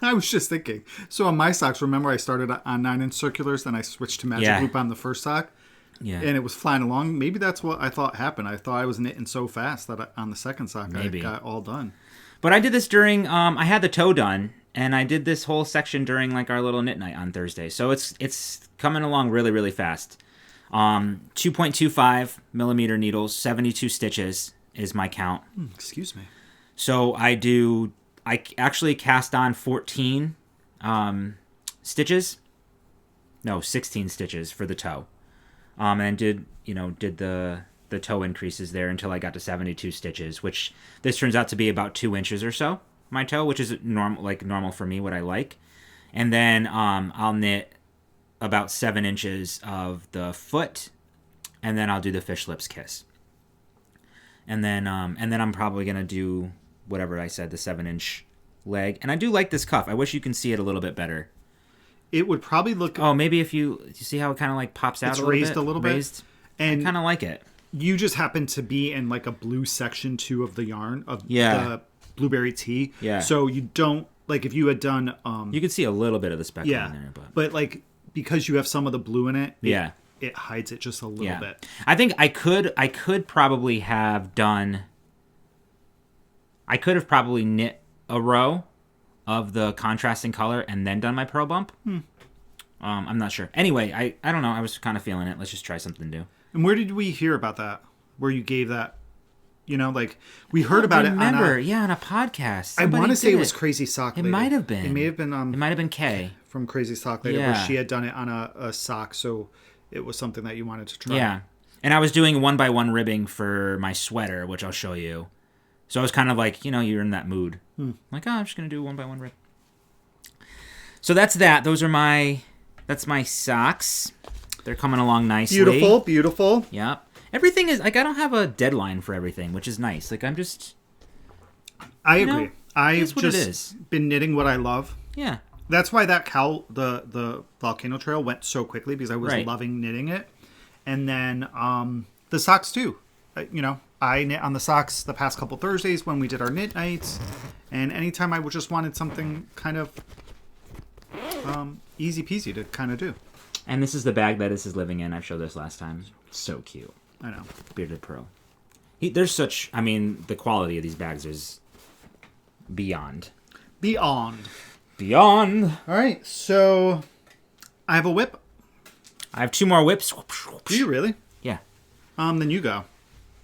I was just thinking. So on my socks, remember I started on 9-inch circulars, then I switched to magic loop on the first sock. Yeah. And it was flying along. Maybe that's what I thought happened. I thought I was knitting so fast that on the second sock I got all done. But I did this during, I had the toe done, and I did this whole section during like our little knit night on Thursday. So it's coming along really, really fast. 2.25 millimeter needles, 72 stitches is my count. Excuse me. So I actually cast on 14 stitches. No, 16 stitches for the toe. And did the toe increases there until I got to 72 stitches, which this turns out to be about 2 inches or so, my toe, which is normal for me, what I like. And then I'll knit about 7 inches of the foot, and then I'll do the fish lips kiss. And then I'm probably gonna do whatever I said, the 7-inch leg. And I do like this cuff. I wish you can see it a little bit better. It would probably look. Oh, maybe if you see how it kind of like pops out. It's a little raised bit? a little bit. Raised. And I kind of like it. You just happen to be in like a blue section too of the yarn of the blueberry tea. Yeah. So you don't like if you had done. You could see a little bit of the speckle in there, but like because you have some of the blue in it. It hides it just a little bit. I think I could probably have done. I could have probably knit a row of the contrasting color and then done my pearl bump. I'm not sure. Anyway, I don't know. I was kind of feeling it. Let's just try something new. And where did we hear about that? Where you gave that? You know, like we heard about it on a podcast. I want to say it was Crazy Sock Lady. It might have been. It may have been. It might have been Kay from Crazy Sock Lady, where she had done it on a sock, so it was something that you wanted to try. Yeah, and I was doing 1x1 ribbing for my sweater, which I'll show you. So I was kind of like, you're in that mood. Like, I'm just gonna do a 1x1 rib. So that's that. That's my socks. They're coming along nicely. Beautiful. Yeah. Everything is like I don't have a deadline for everything, which is nice. Like I'm just. I agree. I've just been knitting what I love. Yeah. That's why that cowl, the Volcano Trail, went so quickly because I was loving knitting it, and then the socks too. I knit on the socks the past couple Thursdays when we did our knit nights, and anytime I just wanted something kind of easy peasy to kind of do. And this is the bag that this is living in. I've showed this last time. So cute. I know. Bearded pearl. The quality of these bags is beyond. All right, so I have a whip. I have 2 more whips. Do you really? Yeah. Then you go.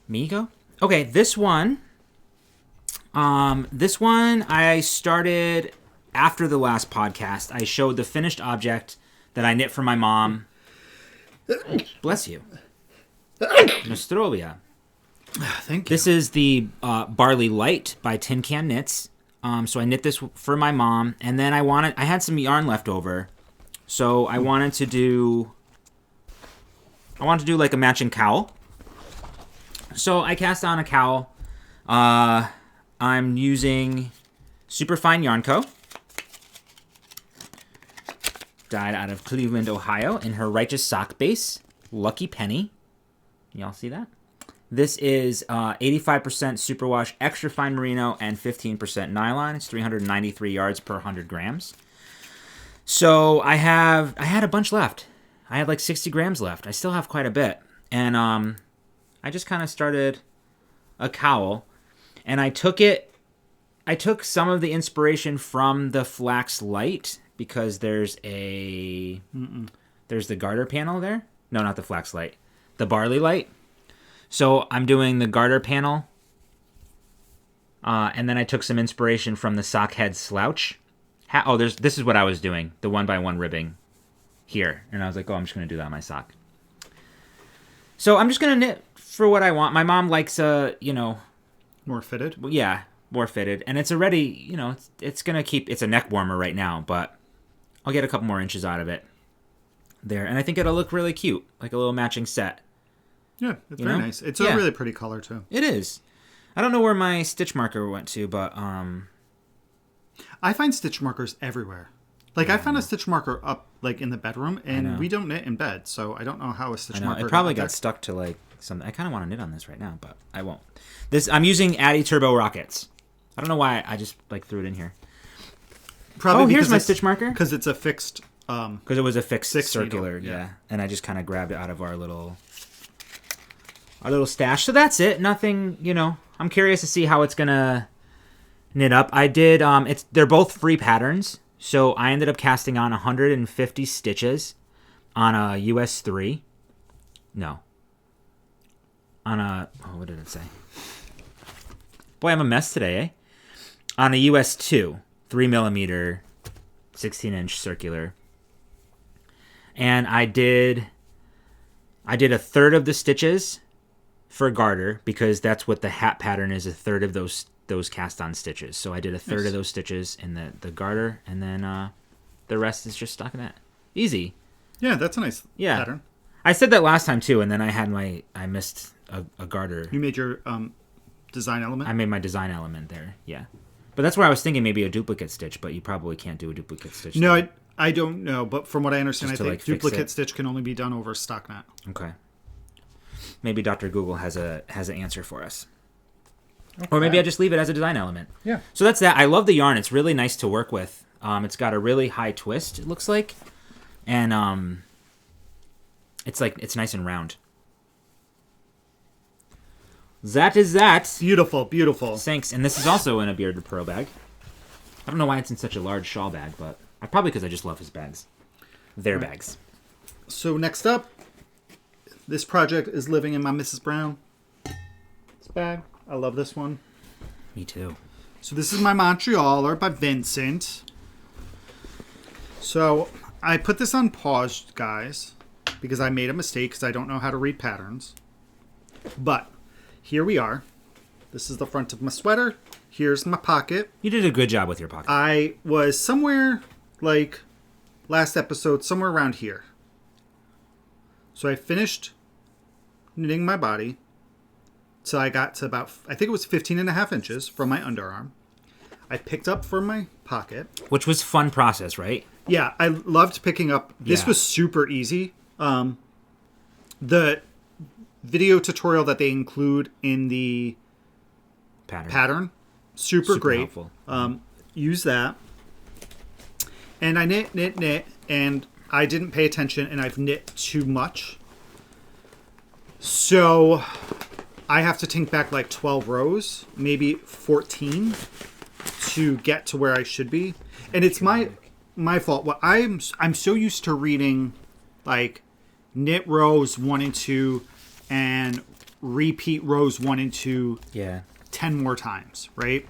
Me go? Okay, this one I started after the last podcast. I showed the finished object that I knit for my mom. Bless you. Nostrovia. Thank you. This is the Barley Light by Tin Can Knits. So I knit this for my mom, and then I had some yarn left over, so I wanted to do like a matching cowl. So I cast on a cowl. I'm using Superfine Yarn Co. Dyed out of Cleveland, Ohio, in her Righteous Sock base, Lucky Penny. Y'all see that? This is 85% superwash, extra fine merino, and 15% nylon. It's 393 yards per 100 grams. So I had a bunch left. I had like 60 grams left. I still have quite a bit. And I just kind of started a cowl. And I took some of the inspiration from the Flax Light, because there's the garter panel there. No, not the Flax Light. The Barley Light. So I'm doing the garter panel, and then I took some inspiration from the Sockhead Slouch. This is what I was doing, the 1x1 ribbing here. And I was like, I'm just going to do that on my sock. So I'm just going to knit for what I want. My mom likes, more fitted? Yeah, more fitted. And it's already, it's going to keep, it's a neck warmer right now, but I'll get a couple more inches out of it there. And I think it'll look really cute, like a little matching set. Yeah, it's very nice. It's a really pretty color, too. It is. I don't know where my stitch marker went to, but... I find stitch markers everywhere. Like, I found a stitch marker up, like, in the bedroom, and we don't knit in bed, so I don't know how a stitch marker... It probably got stuck to, like, something. I kind of want to knit on this right now, but I won't. I'm using Addy Turbo Rockets. I don't know why I just, like, threw it in here. Probably here's my stitch marker. Because it's a fixed... Because it was a fixed circular, needle, yeah. And I just kind of grabbed it out of our little stash. So that's it. Nothing, I'm curious to see how it's going to knit up. I did, they're both free patterns. So I ended up casting on 150 stitches on a US 3. No. On a, what did it say? Boy, I'm a mess today, eh? On a US 2, 3mm, 16-inch circular. And I did a third of the stitches for garter, because that's what the hat pattern is, a third of those cast on stitches. So I did a third of those stitches in the garter, and then the rest is just stockinette. Easy. Yeah, that's a nice pattern. I said that last time too, and then I missed a garter. You made your design element? I made my design element there, yeah. But that's where I was thinking maybe a duplicate stitch, but you probably can't do a duplicate stitch. No, I don't know, but from what I understand, I think like duplicate stitch can only be done over stockinette. Okay. Maybe Dr. Google has an answer for us. Okay. Or maybe I just leave it as a design element. Yeah. So that's that. I love the yarn. It's really nice to work with. It's got a really high twist, it looks like. And it's nice and round. That is that. Beautiful, beautiful. Thanks. And this is also in a Bearded Pearl bag. I don't know why it's in such a large shawl bag, but probably because I just love his bags. Their bags. So next up, this project is living in my Mrs. Brown. This bag. I love this one. Me too. So this is my Montrealer by Vincent. So I put this on pause, guys, because I made a mistake because I don't know how to read patterns. But here we are. This is the front of my sweater. Here's my pocket. You did a good job with your pocket. I was somewhere, like last episode, somewhere around here. So I finished knitting my body. So I got to about, I think it was 15.5 inches from my underarm. I picked up from my pocket. Which was a fun process, right? Yeah, I loved picking up. This was super easy. The video tutorial that they include in the pattern super great. Helpful. Use that. And I knit, and I didn't pay attention, and I've knit too much. So I have to think back like 12 rows, maybe 14, to get to where I should be. And it's my fault. Well, I'm so used to reading like knit rows 1 and 2 and repeat rows 1 and 2 Yeah. 10 more times, right?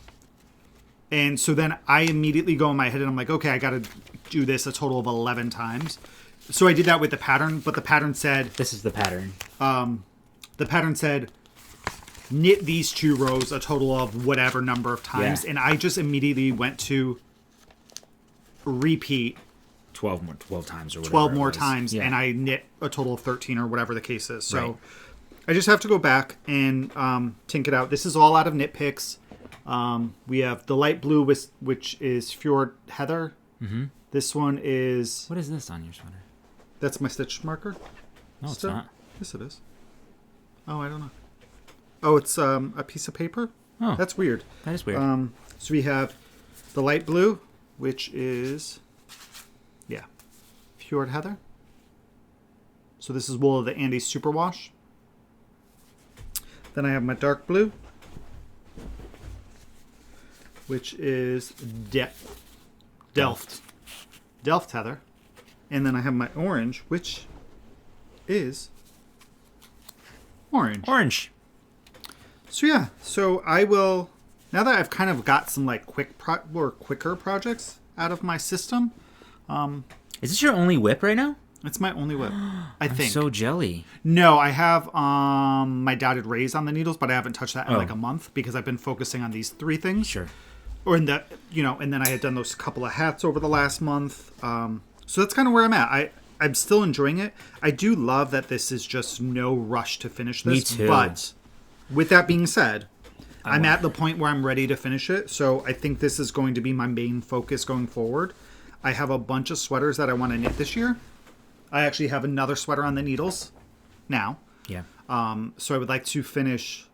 And so then I immediately go in my head and I'm like, okay, I got to do this a total of 11 times. So I did that with the pattern, but the pattern said... This is the pattern. The pattern said, knit these 2 rows a total of whatever number of times. Yeah. And I just immediately went to repeat 12 times or whatever. 12 more times, yeah. and I knit a total of 13 or whatever the case is. So Right. I just have to go back and tink it out. This is all out of knit picks. We have the light blue, which is Fjord Heather. Mm-hmm. This one is... What is this on your sweater? That's my stitch marker. No, it's not. Yes, it is. Oh, I don't know. Oh, it's a piece of paper? Oh. That's weird. That is weird. So we have the light blue, which is... Yeah. Fjord Heather. So this is wool of the Andes Superwash. Then I have my dark blue, which is Delft Heather. And then I have my orange, which is orange. So yeah, so I will, now that I've kind of got some like quicker projects out of my system. Is this your only whip right now? It's my only whip, I think. I'm so jelly. No, I have my dotted rays on the needles, but I haven't touched that in like a month because I've been focusing on these 3 things. Sure. Or in the, and then I had done those couple of hats over the last month. So that's kind of where I'm at. I'm still enjoying it. I do love that this is just no rush to finish this. Me too. But with that being said, I'm at the point where I'm ready to finish it. So I think this is going to be my main focus going forward. I have a bunch of sweaters that I want to knit this year. I actually have another sweater on the needles now. Yeah. So I would like to finish.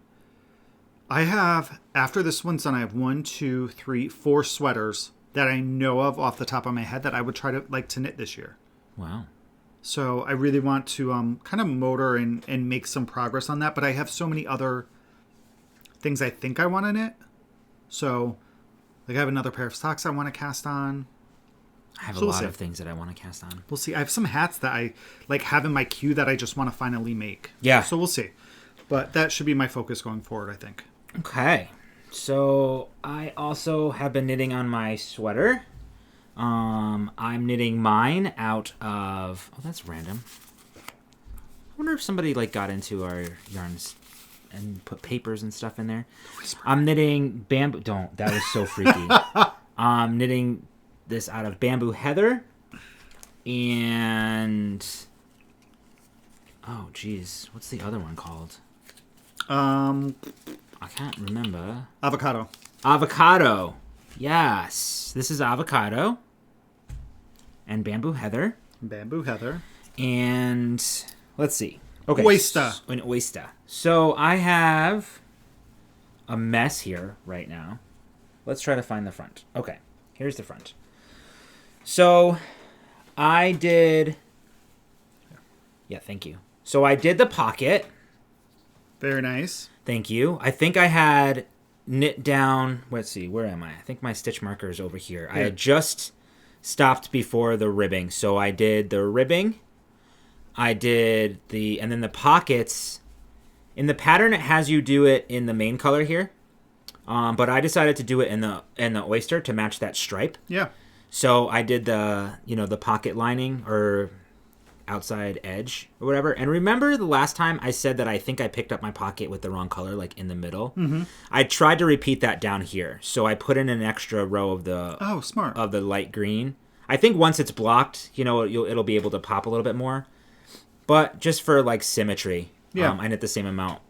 I have, after this one's done, I have 1, 2, 3, 4 sweaters that I know of off the top of my head that I would try to like to knit this year. Wow. So I really want to kind of motor and make some progress on that. But I have so many other things I think I want to knit. So like I have another pair of socks I want to cast on. I have a lot of things that I want to cast on. We'll see. I have some hats that I like have in my queue that I just want to finally make. Yeah. So we'll see. But that should be my focus going forward, I think. Okay. So I also have been knitting on my sweater. I'm knitting mine out of... Oh, that's random. I wonder if somebody like got into our yarns and put papers and stuff in there. I'm knitting bamboo... Don't. That was so freaky. I'm knitting this out of bamboo heather. And... Oh, geez. What's the other one called? I can't remember. Avocado. Yes. This is avocado. And bamboo heather. And let's see. Okay. An oyster. So I have a mess here right now. Let's try to find the front. Okay. Here's the front. So I did... Yeah, thank you. So I did the pocket. Very nice. Thank you. I think I had knit down... Let's see, where am I? I think my stitch marker is over here. Yeah. I had just stopped before the ribbing. So I did the ribbing. I did the... And then the pockets... In the pattern, it has you do it in the main color here. But I decided to do it in the oyster to match that stripe. Yeah. So I did the, the pocket lining or outside edge or whatever. And remember the last time I said that I think I picked up my pocket with the wrong color, like in the middle? Mm-hmm. I tried to repeat that down here. So I put in an extra row of the... Oh, smart. Of the light green. I think once it's blocked, it'll be able to pop a little bit more. But just for like symmetry, I knit the same amount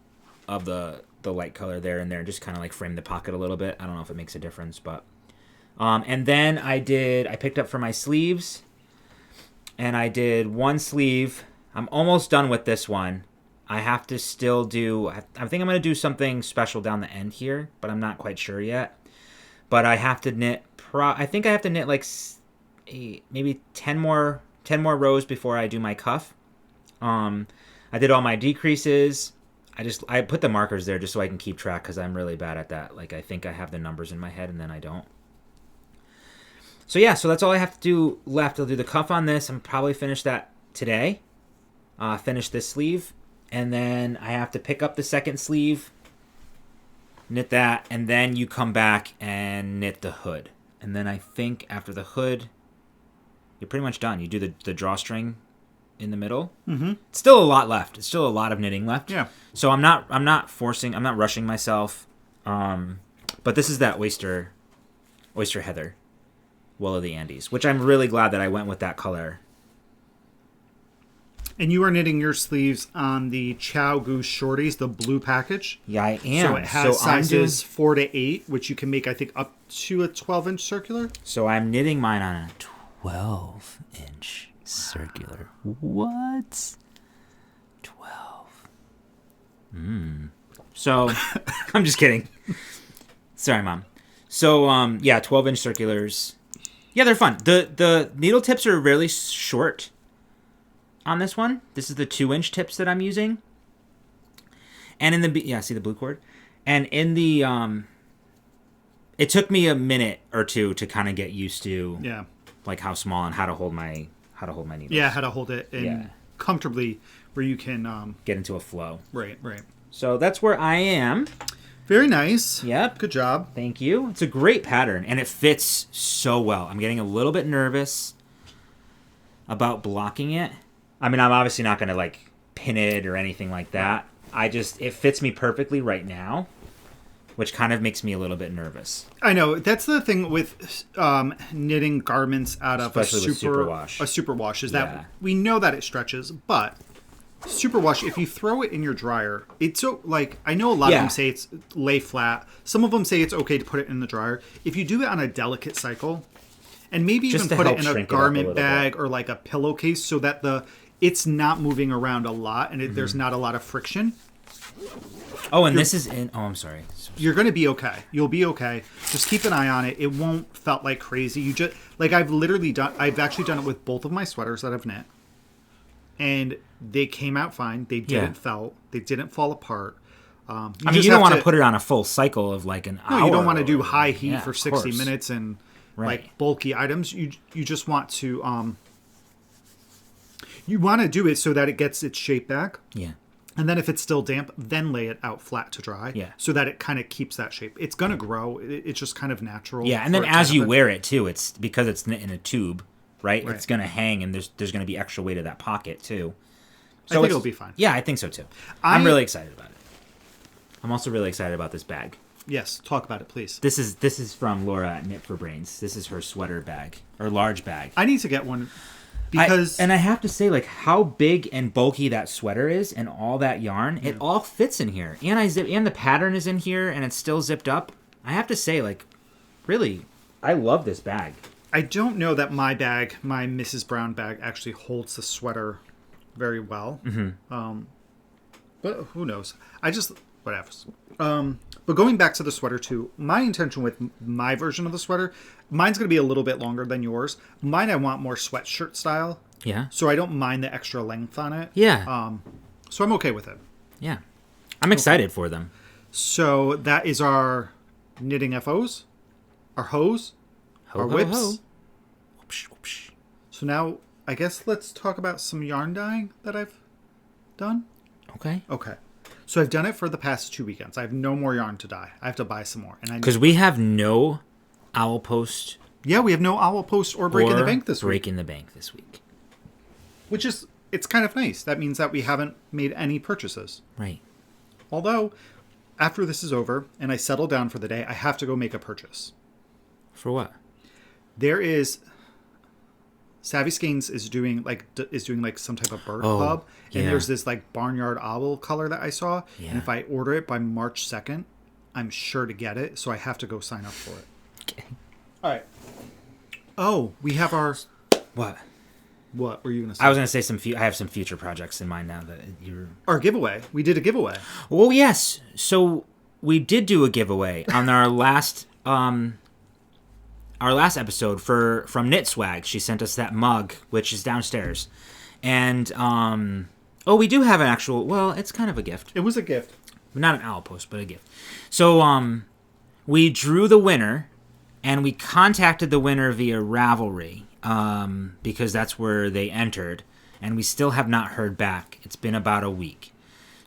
of the light color there and there, just kind of like frame the pocket a little bit. I don't know if it makes a difference, but... and then I picked up for my sleeves, and I did one sleeve. I'm almost done with this one. I have to still do, I think I'm going to do something special down the end here, but I'm not quite sure yet. But I have to knit, I think I have to knit like maybe 10 more rows before I do my cuff. I did all my decreases. I put the markers there just so I can keep track because I'm really bad at that. Like I think I have the numbers in my head and then I don't. So yeah, so that's all I have to do left. I'll do the cuff on this. I'm probably finish that today. Finish this sleeve. and then I have to pick up the second sleeve, knit that, and then you come back and knit the hood. And then I think after the hood, you're pretty much done. You do the drawstring in the middle. Mm-hmm. Still a lot left. It's still a lot of knitting left. Yeah. So I'm not rushing myself. But this is that oyster heather, Wool of the Andes, which I'm really glad that I went with that color. And you are knitting your sleeves on the Chow Goose Shorties, the blue package. Yeah, I am. So it has sizes 4 to 8, which you can make, I think, up to a 12-inch circular. So I'm knitting mine on a 12-inch circular. What? 12. So, I'm just kidding. Sorry, Mom. So, 12-inch circulars. Yeah, they're fun. The needle tips are really short on this one. This is the 2-inch tips that I'm using. And in the see the blue cord? And in the it took me a minute or two to kind of get used to like how small and how to hold my needles. Yeah, how to hold it in comfortably where you can get into a flow. Right. So that's where I am. Very nice. Yep. Good job. Thank you. It's a great pattern and it fits so well. I'm getting a little bit nervous about blocking it. I mean, I'm obviously not going to like pin it or anything like that. It fits me perfectly right now, which kind of makes me a little bit nervous. I know. That's the thing with knitting garments out of especially with superwash. A superwash is that we know that it stretches, but superwash, if you throw it in your dryer, it's so like, I know a lot of them say it's lay flat. Some of them say it's okay to put it in the dryer. If you do it on a delicate cycle, and maybe even put it in a garment bag or like a pillowcase so that it's not moving around a lot and there's not a lot of friction. Oh, and this is in... Oh, I'm sorry. You're going to be okay. You'll be okay. Just keep an eye on it. It won't felt like crazy. You just... Like, I've actually done it with both of my sweaters that I've knit. And they came out fine. They didn't felt. They didn't fall apart. You don't want to put it on a full cycle of like an hour. No, you don't want to do high heat for 60 minutes and like bulky items. You just want to... You want to do it so that it gets its shape back. Yeah. And then if it's still damp, then lay it out flat to dry. Yeah. So that it kind of keeps that shape. It's going to grow. It's just kind of natural. Yeah, and then as you wear it, too, it's because it's in a tube, right? It's going to hang, and there's going to be extra weight of that pocket, too. So I think it'll be fine. Yeah, I think so, too. I'm really excited about it. I'm also really excited about this bag. Yes, talk about it, please. This is from Laura at Knit for Brains. This is her sweater bag, or large bag. I need to get one. Because I have to say, like, how big and bulky that sweater is and all that yarn, it all fits in here. And the pattern is in here and it's still zipped up. I have to say, like, really, I love this bag. I don't know that my bag, my Mrs. Brown bag, actually holds the sweater very well. Mm-hmm. But who knows? Whatever. But going back to the sweater too, my intention with my version of the sweater, mine's going to be a little bit longer than yours. Mine, I want more sweatshirt style. Yeah. So I don't mind the extra length on it. Yeah. So I'm okay with it. Yeah. I'm excited for them. So that is our knitting FOs, our hose, our whips. Ho. Whoopsh, whoopsh. So now I guess let's talk about some yarn dyeing that I've done. Okay. So I've done it for the past 2 weekends. I have no more yarn to dye. I have to buy some more. Because we have no owl post. Yeah, we have no owl post or breaking the bank this week. Breaking the bank this week. Which is, it's kind of nice. That means that we haven't made any purchases. Right. Although, after this is over and I settle down for the day, I have to go make a purchase. For what? There is... Savvy Skeins is doing like some type of bird club, and there's this like barnyard owl color that I saw, and if I order it by March 2nd, I'm sure to get it, so I have to go sign up for it. Okay. All right. Oh, we have our... What were you going to say? I was going to say I have some future projects in mind now that you're... Our giveaway. We did a giveaway. Oh, yes. So we did do a giveaway on our last episode from Knit Swag. She sent us that mug, which is downstairs. And, we do have an actual... Well, it's kind of a gift. It was a gift. Not an owl post, but a gift. So, we drew the winner, and we contacted the winner via Ravelry, because that's where they entered, and we still have not heard back. It's been about a week.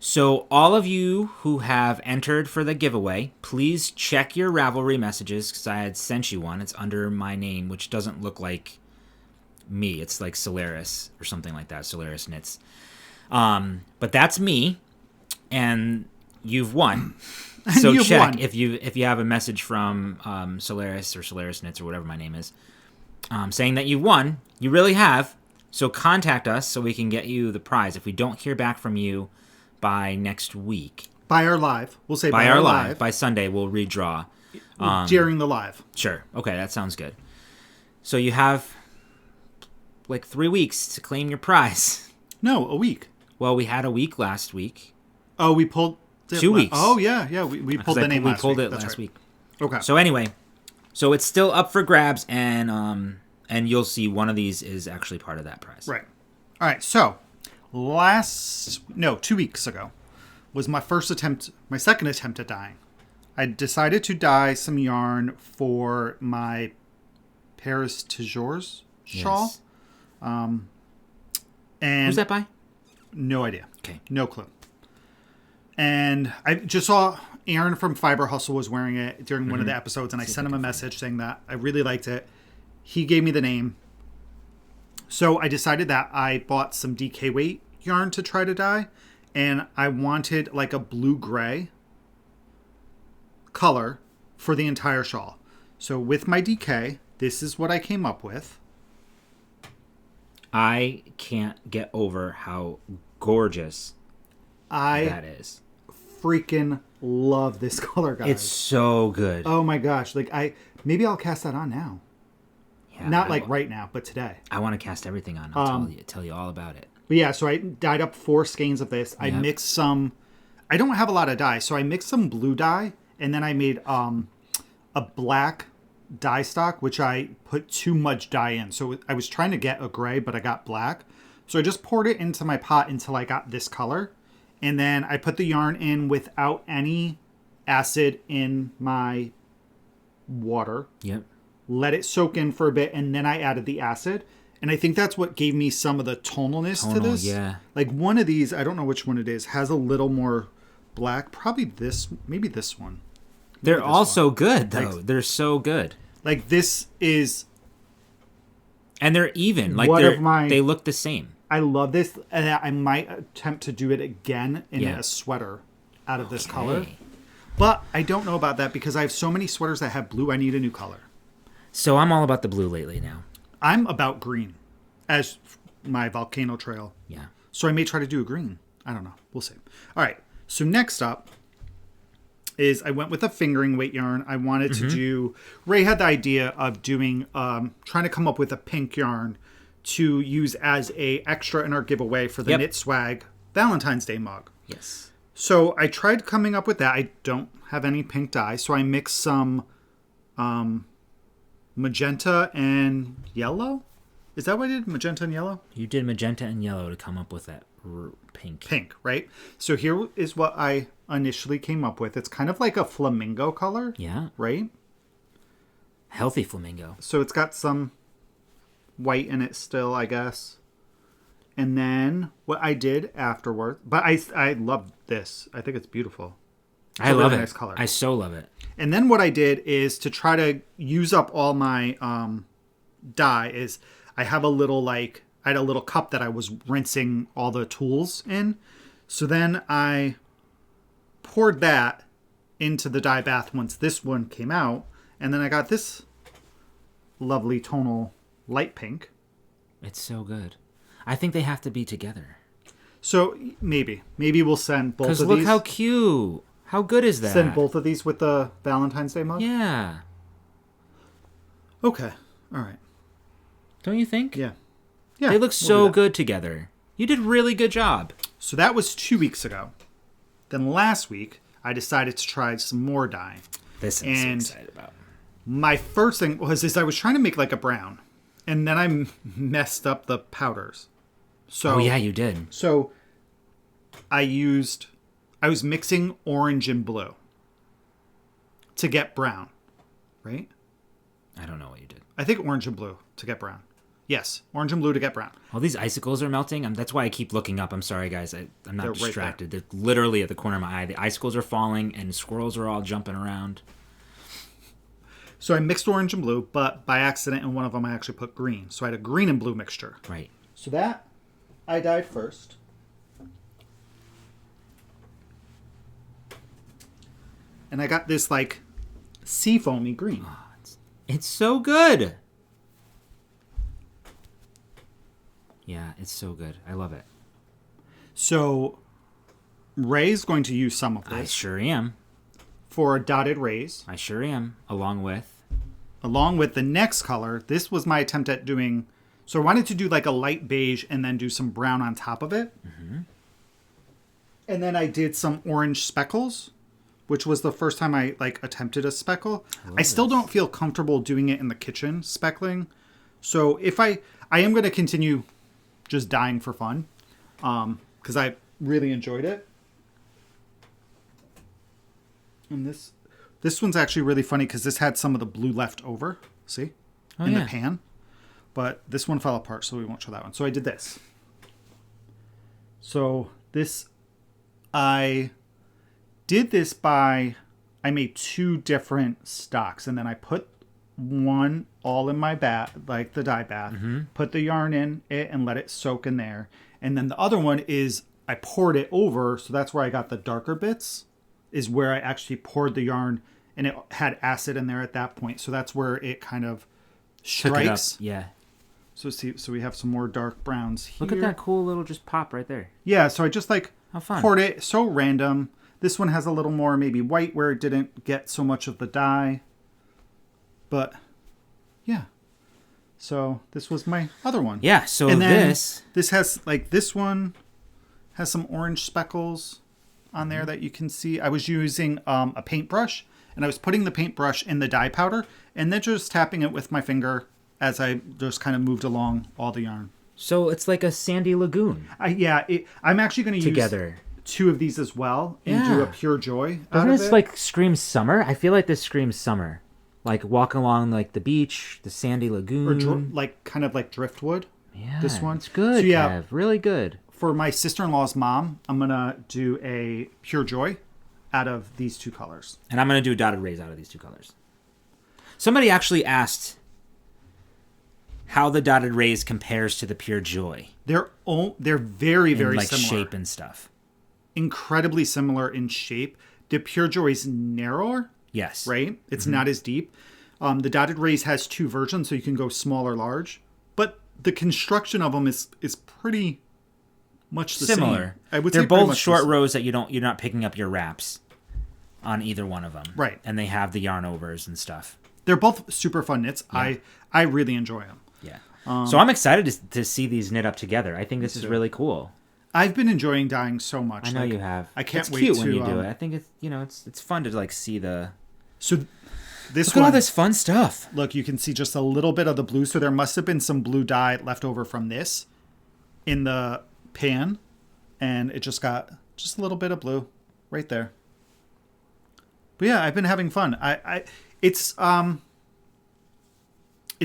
So all of you who have entered for the giveaway, please check your Ravelry messages because I had sent you one. It's under my name, which doesn't look like me. It's like Solaris or something like that. Solaris Knits. But that's me, and you've won. So check if you have a message from Solaris or Solaris Knits or whatever my name is, saying that you won. You really have. So contact us so we can get you the prize. If we don't hear back from you by next week, by our live, we'll say by our live. By Sunday, we'll redraw during the live. Sure. Okay, that sounds good. So you have like 3 weeks to claim your prize. No, a week. Well, we had a week last week. Oh, we pulled 2 weeks. Oh yeah. We pulled the name last week. We pulled it last week. Okay. So anyway, so it's still up for grabs, and you'll see one of these is actually part of that prize. Right. All right. So 2 weeks ago was my second attempt at dyeing. I decided to dye some yarn for my Paris Toujours shawl. Yes. And who's that by? No idea. Okay. No clue. And I just saw Aaron from Fiber Hustle was wearing it during one of the episodes, and I sent him a message saying that I really liked it. He gave me the name. So I decided that I bought some DK weight yarn to try to dye, and I wanted like a blue-gray color for the entire shawl. So with my DK, this is what I came up with. I can't get over how gorgeous that is. Freaking love this color, guys. It's so good. Oh my gosh. Maybe I'll cast that on now. Yeah, Not right now, but today. I want to cast everything on. I'll tell you all about it. But yeah, so I dyed up 4 skeins of this. I mixed some... I don't have a lot of dye, so I mixed some blue dye, and then I made a black dye stock, which I put too much dye in. So I was trying to get a gray, but I got black. So I just poured it into my pot until I got this color. And then I put the yarn in without any acid in my water. Yep. Let it soak in for a bit, and then I added the acid. And I think that's what gave me some of the tonalness to this. Yeah. Like one of these, I don't know which one it is, has a little more black. Probably this, maybe this one. They're all so good, though. They're so good. Like this is... And they're even. Like they look the same. I love this. And I might attempt to do it again in a sweater out of this color. But I don't know about that because I have so many sweaters that have blue. I need a new color. So I'm all about the blue lately now. I'm about green as my Volcano Trail. Yeah. So I may try to do a green. I don't know. We'll see. All right. So next up is I went with a fingering weight yarn. I wanted to do... Ray had the idea of doing... trying to come up with a pink yarn to use as a extra in our giveaway for the Knit Swag Valentine's Day mug. Yes. So I tried coming up with that. I don't have any pink dye. So I mixed some... magenta and yellow? Is that what I did? Magenta and yellow? You did magenta and yellow to come up with that pink. Pink, right? So here is what I initially came up with. It's kind of like a flamingo color. Yeah. Right? Healthy flamingo. So it's got some white in it still, I guess. And then what I did afterward, but I love this. I think it's beautiful. I love it. Nice color. I so love it. And then what I did is to try to use up all my dye is I have a little I had a little cup that I was rinsing all the tools in. So then I poured that into the dye bath once this one came out. And then I got this lovely tonal light pink. It's so good. I think they have to be together. So maybe we'll send both of these. Because look how cute. How good is that? Send both of these with the Valentine's Day mug? Yeah. Okay. All right. Don't you think? Yeah. They look so good together. You did a really good job. So that was 2 weeks ago. Then last week, I decided to try some more dye. This I'm so excited about. My first thing was I was trying to make like a brown. And then I messed up the powders. So, oh, yeah, you did. So I was mixing orange and blue to get brown, right? I don't know what you did. I think orange and blue to get brown. Yes, orange and blue to get brown. All these icicles are melting. That's why I keep looking up. I'm sorry, guys. I'm not They're distracted. They're literally at the corner of my eye. The icicles are falling, and squirrels are all jumping around. So I mixed orange and blue, but by accident in one of them I actually put green. So I had a green and blue mixture. Right. So that I dyed first. And I got this like sea foamy green. Oh, it's so good. Yeah, it's so good. I love it. So Ray's going to use some of this. I sure am. For dotted rays. I sure am. Along with the next color. This was my attempt at doing... So I wanted to do like a light beige and then do some brown on top of it. Mm-hmm. And then I did some orange speckles, which was the first time I like attempted a speckle. I still don't feel comfortable doing it in the kitchen, speckling. So if I am going to continue just dyeing for fun, because I really enjoyed it. And this one's actually really funny because this had some of the blue left over. See? In the pan. But this one fell apart, so we won't show that one. So I did this. So this, I did this by, I made 2 different stocks. And then I put one all in my bath, like the dye bath. Mm-hmm. Put the yarn in it and let it soak in there. And then the other one is I poured it over. So that's where I got the darker bits, is where I actually poured the yarn. And it had acid in there at that point. So that's where it kind of strikes. Yeah. So we have some more dark browns here. Look at that cool little just pop right there. Yeah, so I just like fun. poured it. So random. This one has a little more maybe white where it didn't get so much of the dye. But yeah. So this was my other one. Yeah, so and then this has like this one has some orange speckles on there that you can see. I was using a paintbrush and I was putting the paintbrush in the dye powder and then just tapping it with my finger as I just kind of moved along all the yarn. So it's like a sandy lagoon. I'm actually going to use 2 of these as well and do a Pure Joy Doesn't this like scream summer? I feel like this screams summer. Like walking along like the beach, the sandy lagoon. Or kind of like driftwood. Yeah, this one. It's good, so, yeah, Kev. Really good. For my sister-in-law's mom, I'm going to do a Pure Joy out of these 2 colors. And I'm going to do dotted rays out of these 2 colors. Somebody actually asked how the dotted rays compares to the Pure Joy. They're very, very like similar. Shape and stuff. Incredibly similar in shape. The Pure Joy is narrower. Yes. Right? It's not as deep. The dotted rays has 2 versions, so you can go small or large. But the construction of them is pretty much the similar. Same. I would They're say both short rows that you're not picking up your wraps on either one of them. Right. And they have the yarn overs and stuff. They're both super fun knits. Yeah. I really enjoy them. Yeah. So I'm excited to see these knit up together. I think this is really cool. I've been enjoying dyeing so much. I know you have. I can't wait to. It's to. cute when you do it. I think it's fun to like see the. So this look at all this fun stuff. Look, you can see just a little bit of the blue. So there must have been some blue dye left over from this in the pan, and it just got just a little bit of blue right there. But yeah, I've been having fun. It's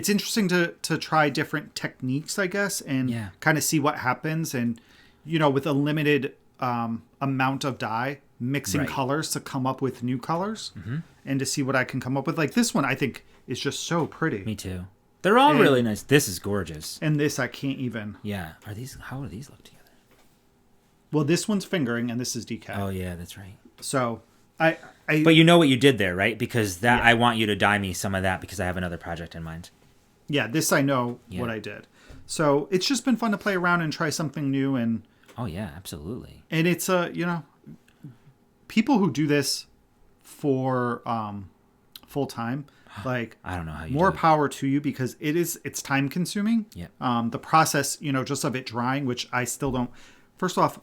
interesting to try different techniques, I guess, and kind of see what happens. And, with a limited amount of dye, mixing colors to come up with new colors and to see what I can come up with. Like this one, I think is just so pretty. Me too. They're all really nice. This is gorgeous. And this, I can't even. Yeah. How do these look together? Well, this one's fingering and this is decaf. Oh, yeah, that's right. So but you know what you did there, right? Because I want you to dye me some of that because I have another project in mind. Yeah, this I know what I did. So it's just been fun to play around and try something new. And oh, yeah, absolutely. And it's, people who do this for full time, like, I don't know how you more do it. power to you because it's time consuming. Yeah. The process, just of it drying, which I still don't. First off,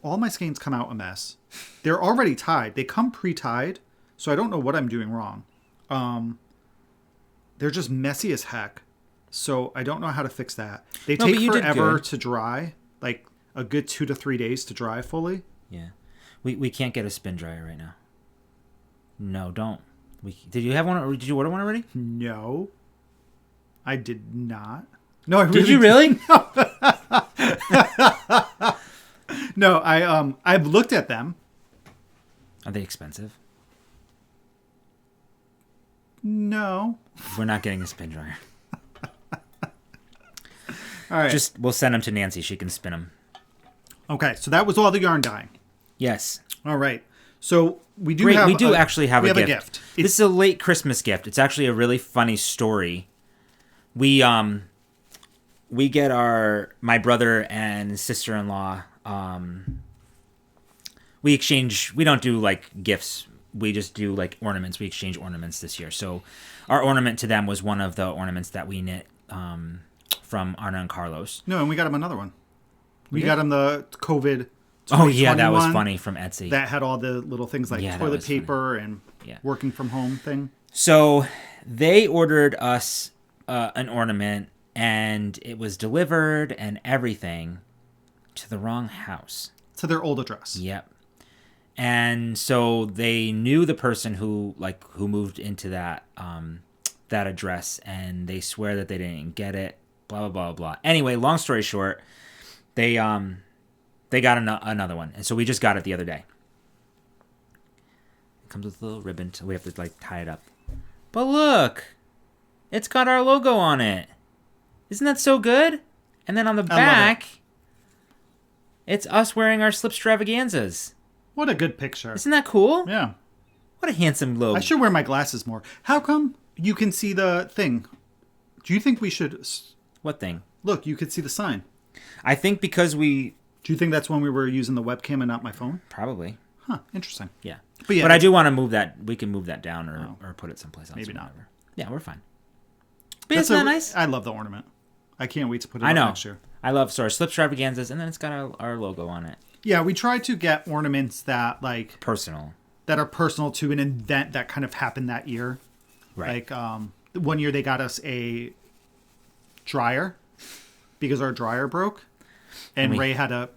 all my skeins come out a mess. They're already tied. They come pre-tied, so I don't know what I'm doing wrong. They're just messy as heck. So I don't know how to fix that. They take forever to dry, like a good 2 to 3 days to dry fully. Yeah. We can't get a spin dryer right now. No, don't. Did you have one, or did you order one already? No. I did not. No, I really Did you really? No, I've looked at them. Are they expensive? No. We're not getting a spin dryer. All right. We'll send them to Nancy. She can spin them. Okay, so that was all the yarn dyeing. Yes. All right. So we do Great. have We do actually have a gift. It's This is a late Christmas gift. It's actually a really funny story. We get my brother and sister-in-law, we exchange, we don't do like gifts. We just do like ornaments. We exchange ornaments this year. So our ornament to them was one of the ornaments that we knit from Arna and Carlos. No, and we got him another one. We got him the COVID. Oh yeah, that was funny from Etsy. That had all the little things like toilet paper and working from home thing. So they ordered us an ornament, and it was delivered and everything to the wrong house. To their old address. Yep. And so they knew the person who moved into that that address, and they swear that they didn't get it. Blah blah blah blah. Anyway, long story short, they got another one, and so we just got it the other day. It comes with a little ribbon, so we have to tie it up. But look, it's got our logo on it. Isn't that so good? And then on the back, it's us wearing our slipstravaganzas. What a good picture. Isn't that cool? Yeah. What a handsome logo. I should wear my glasses more. How come you can see the thing? Do you think we should... What thing? Look, you could see the sign. I think because we... Do you think that's when we were using the webcam and not my phone? Probably. Huh, interesting. Yeah. But I do want to move that. We can move that down or put it someplace else. Maybe not. Yeah, we're fine. But isn't that nice? I love the ornament. I can't wait to put it up next year. I love slipstravaganzas, and then it's got our logo on it. Yeah, we try to get ornaments that personal, that are personal to an event that kind of happened that year. Right. Like one year they got us a dryer because our dryer broke, and Ray had to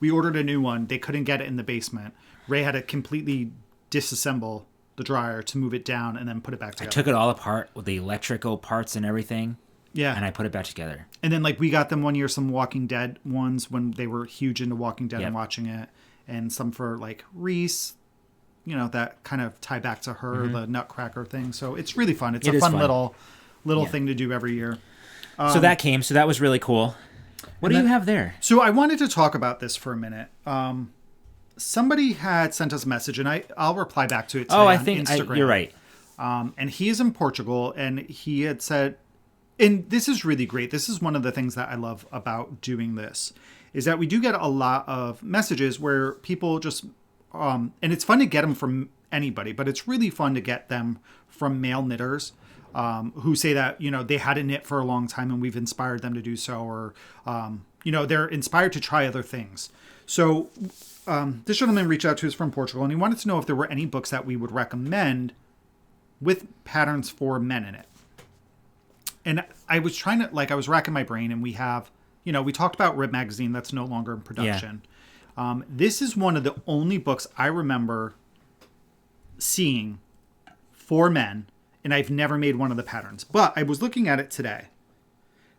we ordered a new one. They couldn't get it in the basement. Ray had to completely disassemble the dryer to move it down and then put it back together. I took it all apart with the electrical parts and everything. Yeah. And I put it back together. And then we got them one year some Walking Dead ones when they were huge into Walking Dead and watching it. And some for Reese, that kind of tie back to her, the Nutcracker thing. So it's really fun. It's a fun little thing to do every year. So that came. So that was really cool. What do you have there? So I wanted to talk about this for a minute. Somebody had sent us a message, and I'll reply back to it today on Instagram. You're right. And he is in Portugal, and he had said, and this is really great. This is one of the things that I love about doing this, is that we do get a lot of messages where people just, and it's fun to get them from anybody, but it's really fun to get them from male knitters who say that, they hadn't knit for a long time and we've inspired them to do so, or, they're inspired to try other things. So this gentleman reached out to us from Portugal, and he wanted to know if there were any books that we would recommend with patterns for men in it. And I was trying to, I was racking my brain, and we have, we talked about Rib Magazine that's no longer in production. Yeah. This is one of the only books I remember seeing for men, and I've never made one of the patterns. But I was looking at it today.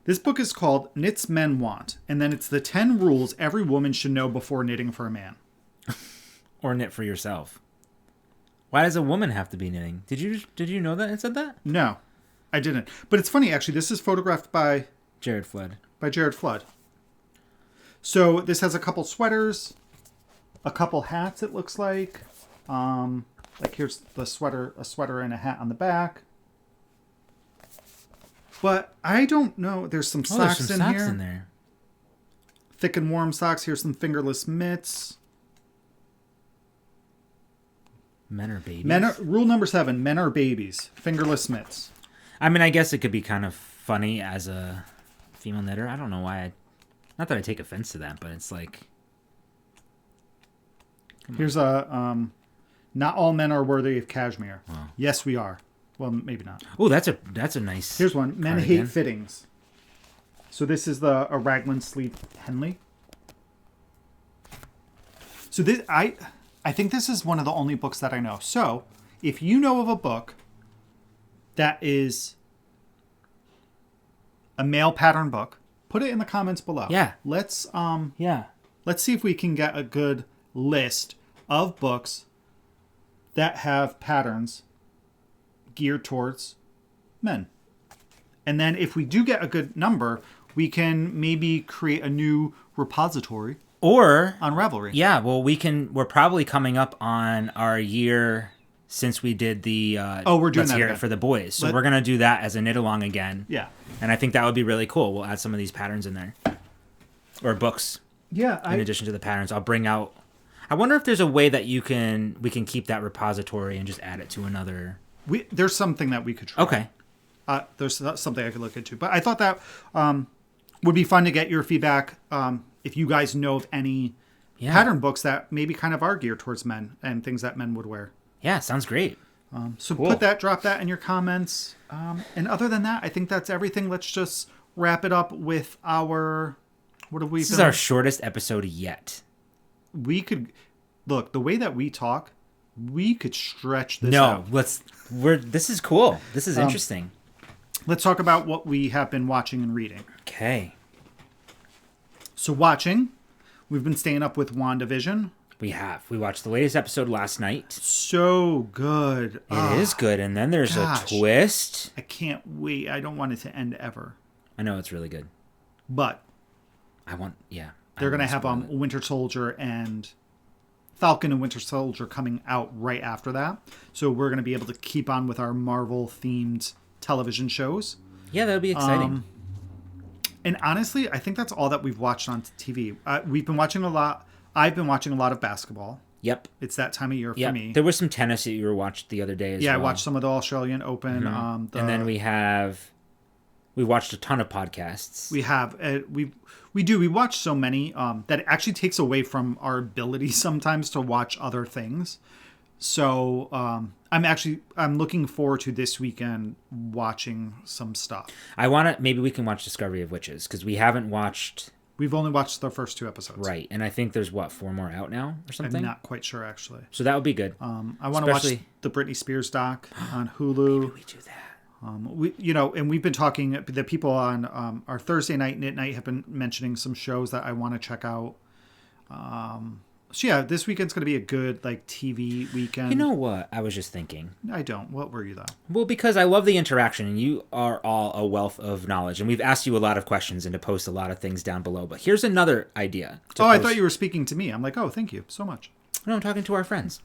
This book is called Knits Men Want, and then it's the 10 rules every woman should know before knitting for a man. Or knit for yourself. Why does a woman have to be knitting? Did you know that it said that? No, I didn't. But it's funny, actually. This is photographed by Jared Flood. So this has a couple sweaters, a couple hats, it looks like. Here's the sweater, a sweater and a hat on the back. But I don't know. There's some socks in here. Thick and warm socks. Here's some fingerless mitts. Men are babies. Rule number 7. Men are babies. Fingerless mitts. I mean, I guess it could be kind of funny as a female knitter. I don't know why. Not that I take offense to that, but it's Here's a... not all men are worthy of cashmere. Wow. Yes, we are. Well, maybe not. Oh, that's a nice... Here's one. Men hate fittings. So this is a raglan sleeve Henley. So this I think this is one of the only books that I know. So if you know of a book that is a male pattern book, put it in the comments below. Yeah. Let's Yeah. let's see if we can get a good list of books that have patterns geared towards men. And then if we do get a good number, we can maybe create a new repository Or on Ravelry. yeah, well, we're probably coming up on our year since we did the we're doing Let's that Hear again. It for the boys. So we're going to do that as a knit along again. Yeah. And I think that would be really cool. We'll add some of these patterns in there. Or books. Yeah, In addition to the patterns, I'll bring out. I wonder if there's a way that we can keep that repository and just add it to another. there's something that we could try. Okay. There's something I could look into. But I thought that would be fun to get your feedback if you guys know of any pattern books that maybe kind of are geared towards men and things that men would wear. Yeah, sounds great. So Cool. drop that in your comments. And other than that, I think that's everything. Let's just wrap it up with our... What have we This is our shortest episode yet. We could... Look, the way that we talk, we could stretch this out. This is cool. This is interesting. Let's talk about what we have been watching and reading. Okay. So watching, we've been staying up with WandaVision. We watched the latest episode last night. So good. It is good, and then there's a twist. I can't wait. I don't want it to end ever. I know it's really good. But they're going to have Winter Soldier and Falcon and Winter Soldier coming out right after that. So we're going to be able to keep on with our Marvel-themed television shows. Yeah, that would be exciting. And honestly, I think that's all that we've watched on TV. We've been watching a lot. I've been watching a lot of basketball. Yep. It's that time of year for me. There was some tennis that you watched the other day as well. Yeah, I watched some of the Australian Open. Mm-hmm. And then we watched a ton of podcasts. We have. We watch so many that it actually takes away from our ability sometimes to watch other things. So I'm looking forward to this weekend watching some stuff. Maybe we can watch Discovery of Witches because we haven't watched. We've only watched the first 2 episodes. Right, and I think there's 4 more out now or something. I'm not quite sure actually. So that would be good. I want to watch the Britney Spears doc on Hulu. Maybe we do that. And we've been talking. The people on our Thursday night knit night have been mentioning some shows that I want to check out. So yeah, this weekend's going to be a good TV weekend. You know what? I was just thinking. I don't. What were you though? Well, because I love the interaction, and you are all a wealth of knowledge, and we've asked you a lot of questions and to post a lot of things down below. But here's another idea. I thought you were speaking to me. I'm like, oh, thank you so much. No, I'm talking to our friends.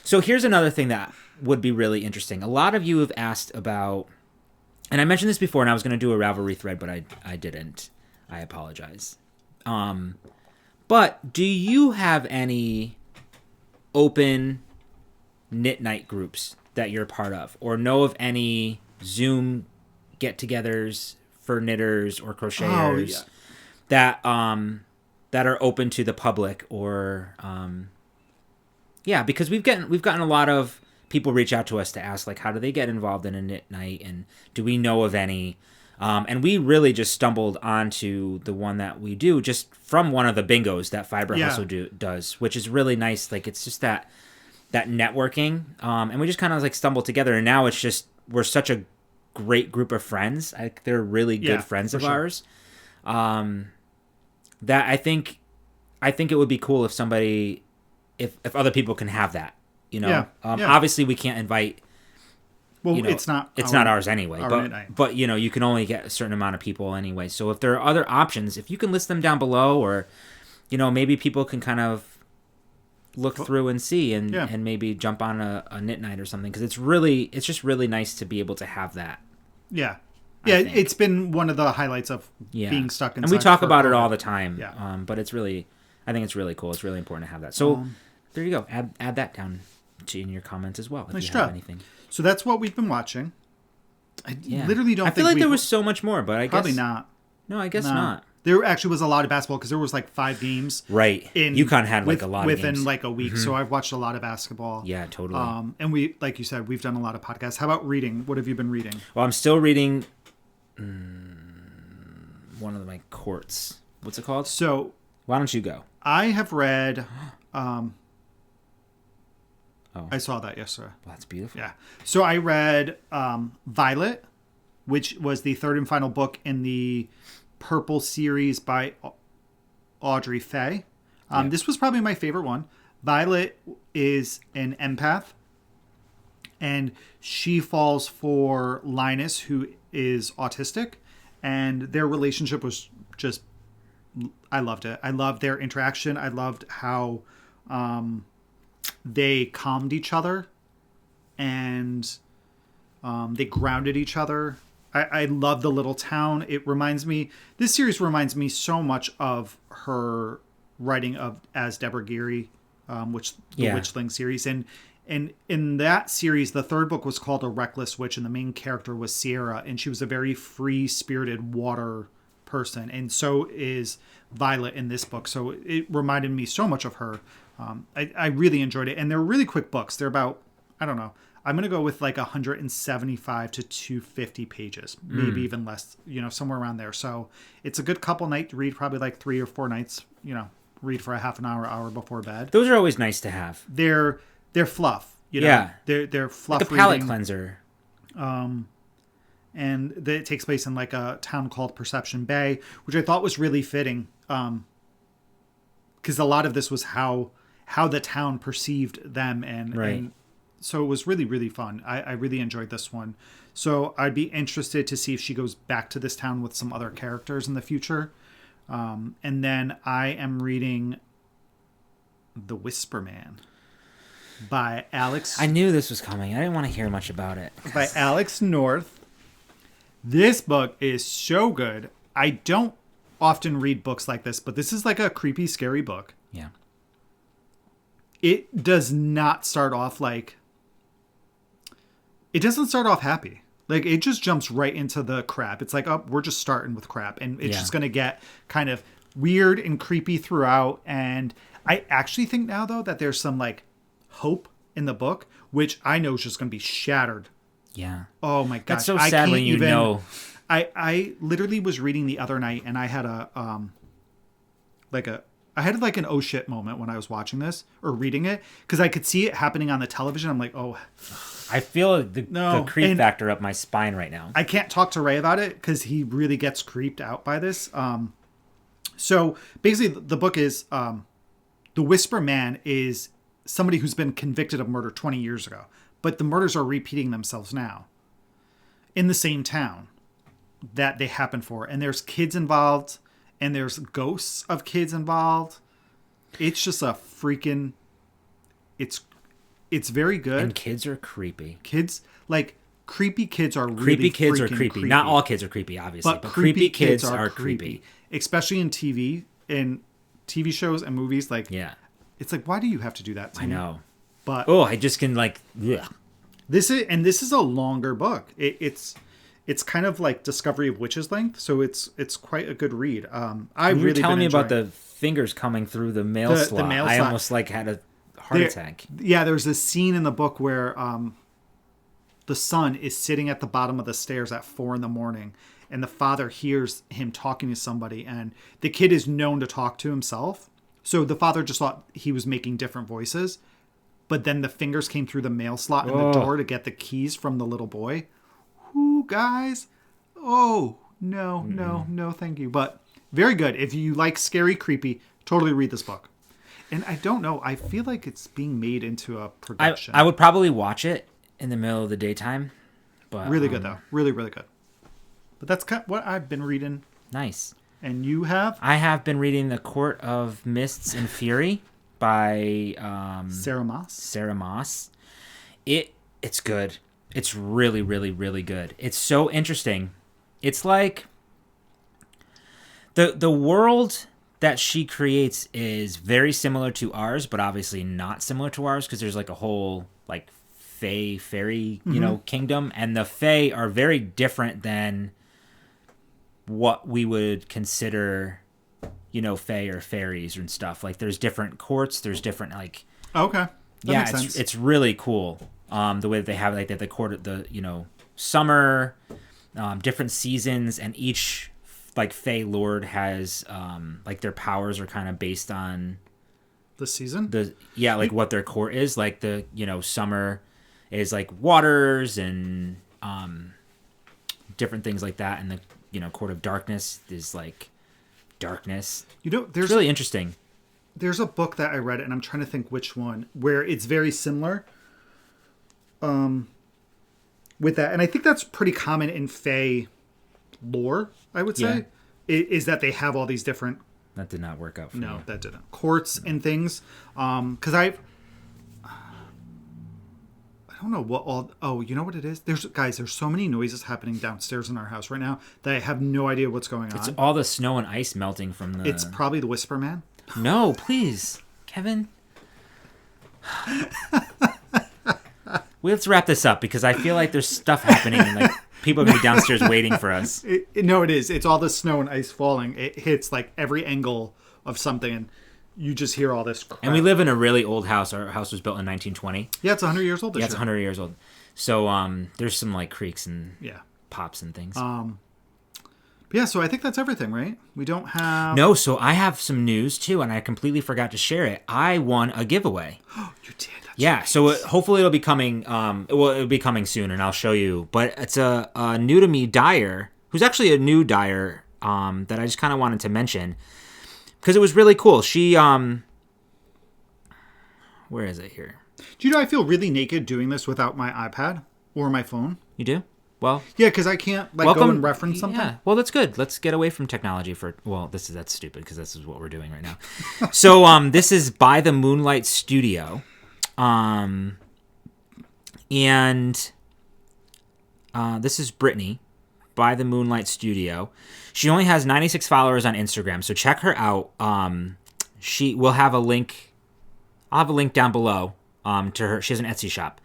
So here's another thing that would be really interesting. A lot of you have asked about, and I mentioned this before, and I was going to do a Ravelry thread, but I didn't. I apologize. But do you have any open knit night groups that you're part of, or know of any Zoom get-togethers for knitters or crocheters that are open to the public? Or because we've gotten a lot of people reach out to us to ask how do they get involved in a knit night, and do we know of any? And we really just stumbled onto the one that we do just from one of the bingos that Fiber Hustle does, which is really nice. It's just that networking. And we just kind of stumbled together. And now it's just, we're such a great group of friends. They're really good friends of ours. That I think it would be cool if somebody, if other people can have that, Obviously we can't invite. Well, it's not ours anyway, but you can only get a certain amount of people anyway. So if there are other options, if you can list them down below, or maybe people can kind of look through and see and maybe jump on a knit night or something, because it's just really nice to be able to have that. Yeah. It's been one of the highlights of being stuck inside. And we talk about it all the time. Yeah. But I think it's really cool. It's really important to have that. So there you go. Add that down in your comments as well if you have anything. So that's what we've been watching. I literally don't think I feel like there was so much more, but I guess... Probably not. No, I guess not. There actually was a lot of basketball because there was 5 games. Right. UConn had a lot of games. Within a week. Mm-hmm. So I've watched a lot of basketball. Yeah, totally. And we, like you said, we've done a lot of podcasts. How about reading? What have you been reading? Well, I'm still reading one of my courts. What's it called? So... Why don't you go? I have read... I saw that yesterday. Well, that's beautiful. Yeah. So I read Violet, which was the third and final book in the Purple series by Audrey Fay. This was probably my favorite one. Violet is an empath, and she falls for Linus, who is autistic, and their relationship was just, I loved it. I loved their interaction. I loved how they calmed each other, and they grounded each other. I love the little town. This series reminds me so much of her writing as Deborah Geary, the Witchling series. And in that series, the third book was called A Reckless Witch, and the main character was Sierra, and she was a very free-spirited water person. And so is Violet in this book. So it reminded me so much of her. I really enjoyed it. And they're really quick books. They're about, I don't know, I'm going to go with like 175 to 250 pages, maybe even less, somewhere around there. So it's a good couple night to read, probably like 3 or 4 nights, read for a half an hour before bed. Those are always nice to have. They're fluff, Yeah. They're fluff like a palate reading. cleanser. And it takes place in like a town called Perception Bay, which I thought was really fitting. Because a lot of this was how the town perceived them, and so it was really, really fun. I really enjoyed this one. So I'd be interested to see if she goes back to this town with some other characters in the future. And then I am reading The Whisper Man by Alex. I knew this was coming. I didn't want to hear much about it. By Alex North. This book is so good. I don't often read books like this, but this is like a creepy, scary book. Yeah. It does not start off it doesn't start off happy. Like, it just jumps right into the crap. It's like, oh, we're just starting with crap. And it's just going to get kind of weird and creepy throughout. And I actually think now, though, that there's some, like, hope in the book, which I know is just going to be shattered. Yeah. Oh, my gosh. That's so sad when you know. I literally was reading the other night, and I had I had like an oh shit moment when I was watching this or reading it, because I could see it happening on the television. I'm like, oh. I feel the creep factor up my spine right now. I can't talk to Ray about it because he really gets creeped out by this. So basically the book is The Whisper Man is somebody who's been convicted of murder 20 years ago, but the murders are repeating themselves now in the same town that they happen for. And there's kids involved, and there's ghosts of kids involved. It's just a freaking... It's very good. And kids are creepy. Creepy kids are really creepy. Kids are creepy. creepy. Not all kids are creepy, obviously, but creepy kids are creepy. Especially in TV shows and movies. Yeah. It's like, why do you have to do that to me? I know. But I just can ugh. This is a longer book. It's kind of like Discovery of Witches length, so it's quite a good read. You're telling me about the fingers coming through the mail slot. I almost had a heart attack. Yeah, there's this scene in the book where the son is sitting at the bottom of the stairs at 4 a.m, and the father hears him talking to somebody, and the kid is known to talk to himself. So the father just thought he was making different voices, but then the fingers came through the mail slot in the door to get the keys from the little boy. Whoo, guys. Oh, no, thank you. But very good. If you like scary, creepy, totally read this book. And I don't know, I feel like it's being made into a production. I would probably watch it in the middle of the daytime. But really good, though. Really, really good. But that's kind of what I've been reading. Nice. And you have? I have been reading The Court of Mists and Fury by Sarah Maas. Sarah Maas. It's good. It's really, really, really good. It's so interesting. It's like the world that she creates is very similar to ours, but obviously not similar to ours, because there's like a whole fairy, kingdom, and the fae are very different than what we would consider, fae or fairies and stuff. Like, there's different courts, there's different okay. That makes sense. It's really cool. The way that they have the court at the summer, different seasons, and each fae lord has their powers are kind of based on the season. What their court is. Like, the summer is like waters and different things like that. And the Court of Darkness is like darkness. There's it's really interesting. There's a book that I read, and I'm trying to think which one, where it's very similar with that. And I think that's pretty common in Fae lore, I would say, is that they have all these different... That did not work out for me. No, that didn't. Courts and things. Because I don't know what all... Oh, you know what it is? There's so many noises happening downstairs in our house right now that I have no idea what's going on. It's all the snow and ice melting from the... It's probably the Whisper Man. No, please. Kevin. Let's wrap this up because I feel like there's stuff happening and like people are going to be downstairs waiting for us. No, it is. It's all the snow and ice falling. It hits like every angle of something and you just hear all this crap. And we live in a really old house. Our house was built in 1920. Yeah, it's 100 years old this year. It's 100 years old. So there's some like creaks and pops and things. Yeah, so I think that's everything, right? We don't have... No, so I have some news too, and I completely forgot to share it. I won a giveaway. Oh, you did? That's nice. So hopefully it'll be coming, it'll be coming soon, and I'll show you. But it's a new-to-me dyer, who's actually a new dyer that I just kind of wanted to mention, because it was really cool. She, where is it here? Do you know I feel really naked doing this without my iPad or my phone? You do? Well, yeah, because I can't go and reference something. Yeah, well, that's good. Let's get away from technology for. Well, that's stupid because this is what we're doing right now. So, this is by the Moonlight Studio, and this is Brittany by the Moonlight Studio. She only has 96 followers on Instagram, so check her out. She will have a link. I'll have a link down below. To her, she has an Etsy shop.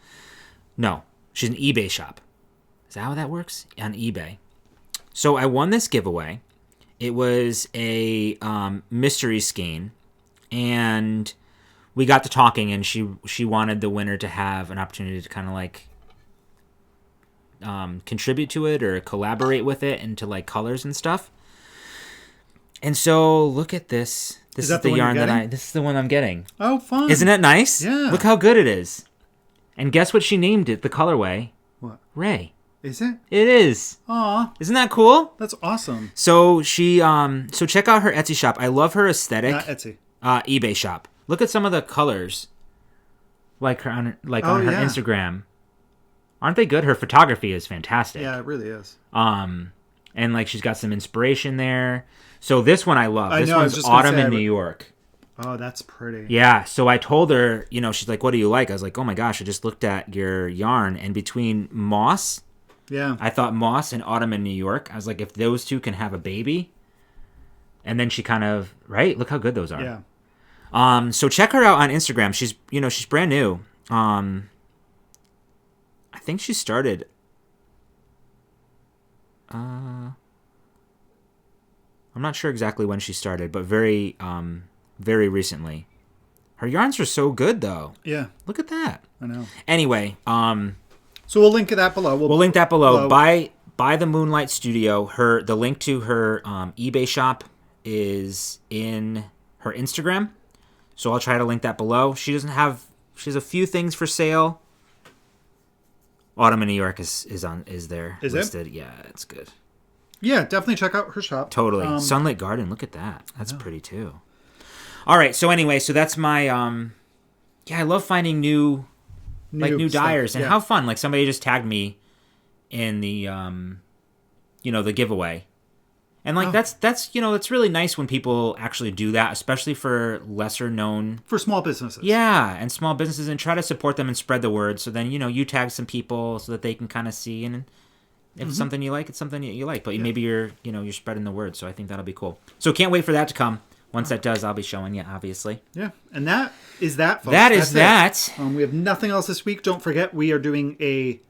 No, she's an eBay shop. Is that how that works? On eBay. So I won this giveaway. It was a mystery skein. And we got to talking, and she wanted the winner to have an opportunity to kind of like contribute to it or collaborate with it into like colors and stuff. And so look at this. This is the yarn this is the one I'm getting. Oh, fun. Isn't it nice? Yeah. Look how good it is. And guess what she named it, the colorway? What? Ray. Is it? It is. Aw. Isn't that cool? That's awesome. So she so check out her Etsy shop. I love her aesthetic. Not Etsy. eBay shop. Look at some of the colors. Like her on her Instagram. Aren't they good? Her photography is fantastic. Yeah, it really is. And like she's got some inspiration there. So this one I love. This one's Autumn in New York. Oh, that's pretty. Yeah, so I told her, she's like, what do you like? I was like, oh my gosh, I just looked at your yarn, and between Moss, I thought Moss and Autumn in New York, I was like, if those two can have a baby, and then she kind of, right? Look how good those are. Yeah. So check her out on Instagram. She's brand new. I think she started, I'm not sure exactly when she started, but very recently. Her yarns are so good, though. Yeah. Look at that. I know. Anyway, so we'll link that below. We'll link that below. By the Moonlight Studio. The link to her eBay shop is in her Instagram. So I'll try to link that below. She has a few things for sale. Autumn in New York is there listed. Yeah, it's good. Yeah, definitely check out her shop. Totally. Sunlit Garden, look at that. That's pretty too. All right, so anyway, that's my I love finding new dyers and how fun. Like somebody just tagged me in the the giveaway. And like that's it's really nice when people actually do that, especially for lesser known, for small businesses. Yeah, and small businesses, and try to support them and spread the word. So then you tag some people so that they can kind of see, and if it's something you like, it's something you like. But maybe you're spreading the word. So I think that'll be cool. So can't wait for that to come. Once that does, I'll be showing you, obviously. Yeah, and that is that, folks. That's that. We have nothing else this week. Don't forget, we are doing a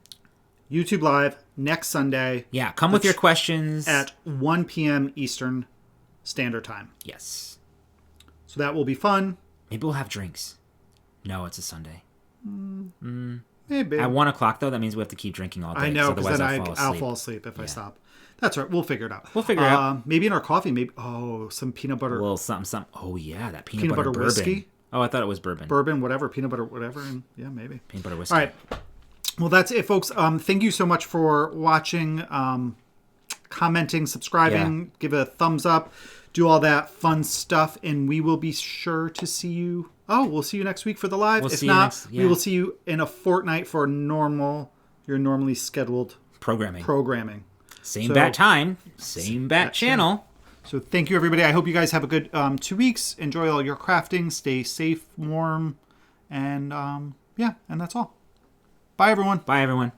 YouTube Live next Sunday. Yeah, come with your questions. At 1 p.m. Eastern Standard Time. Yes. So that will be fun. Maybe we'll have drinks. No, it's a Sunday. Maybe. At 1 o'clock, though, that means we have to keep drinking all day. I know, because then I'll fall asleep if I stop. That's right. We'll figure it out. Maybe in our coffee, some peanut butter. Well, something. Oh, yeah, that peanut butter bourbon. Whiskey. Oh, I thought it was bourbon. Bourbon, whatever. Peanut butter, whatever. And yeah, maybe. Peanut butter whiskey. All right. Well, that's it, folks. Thank you so much for watching. commenting, subscribing, give a thumbs up, do all that fun stuff, and we will be sure to see you. Oh, we'll see you next week for the live. If not, we will see you in a fortnight for your normally scheduled programming. Same bat time, same bat channel. So thank you, everybody. I hope you guys have a good 2 weeks. Enjoy all your crafting. Stay safe, warm, and and that's all. Bye, everyone. Bye, everyone.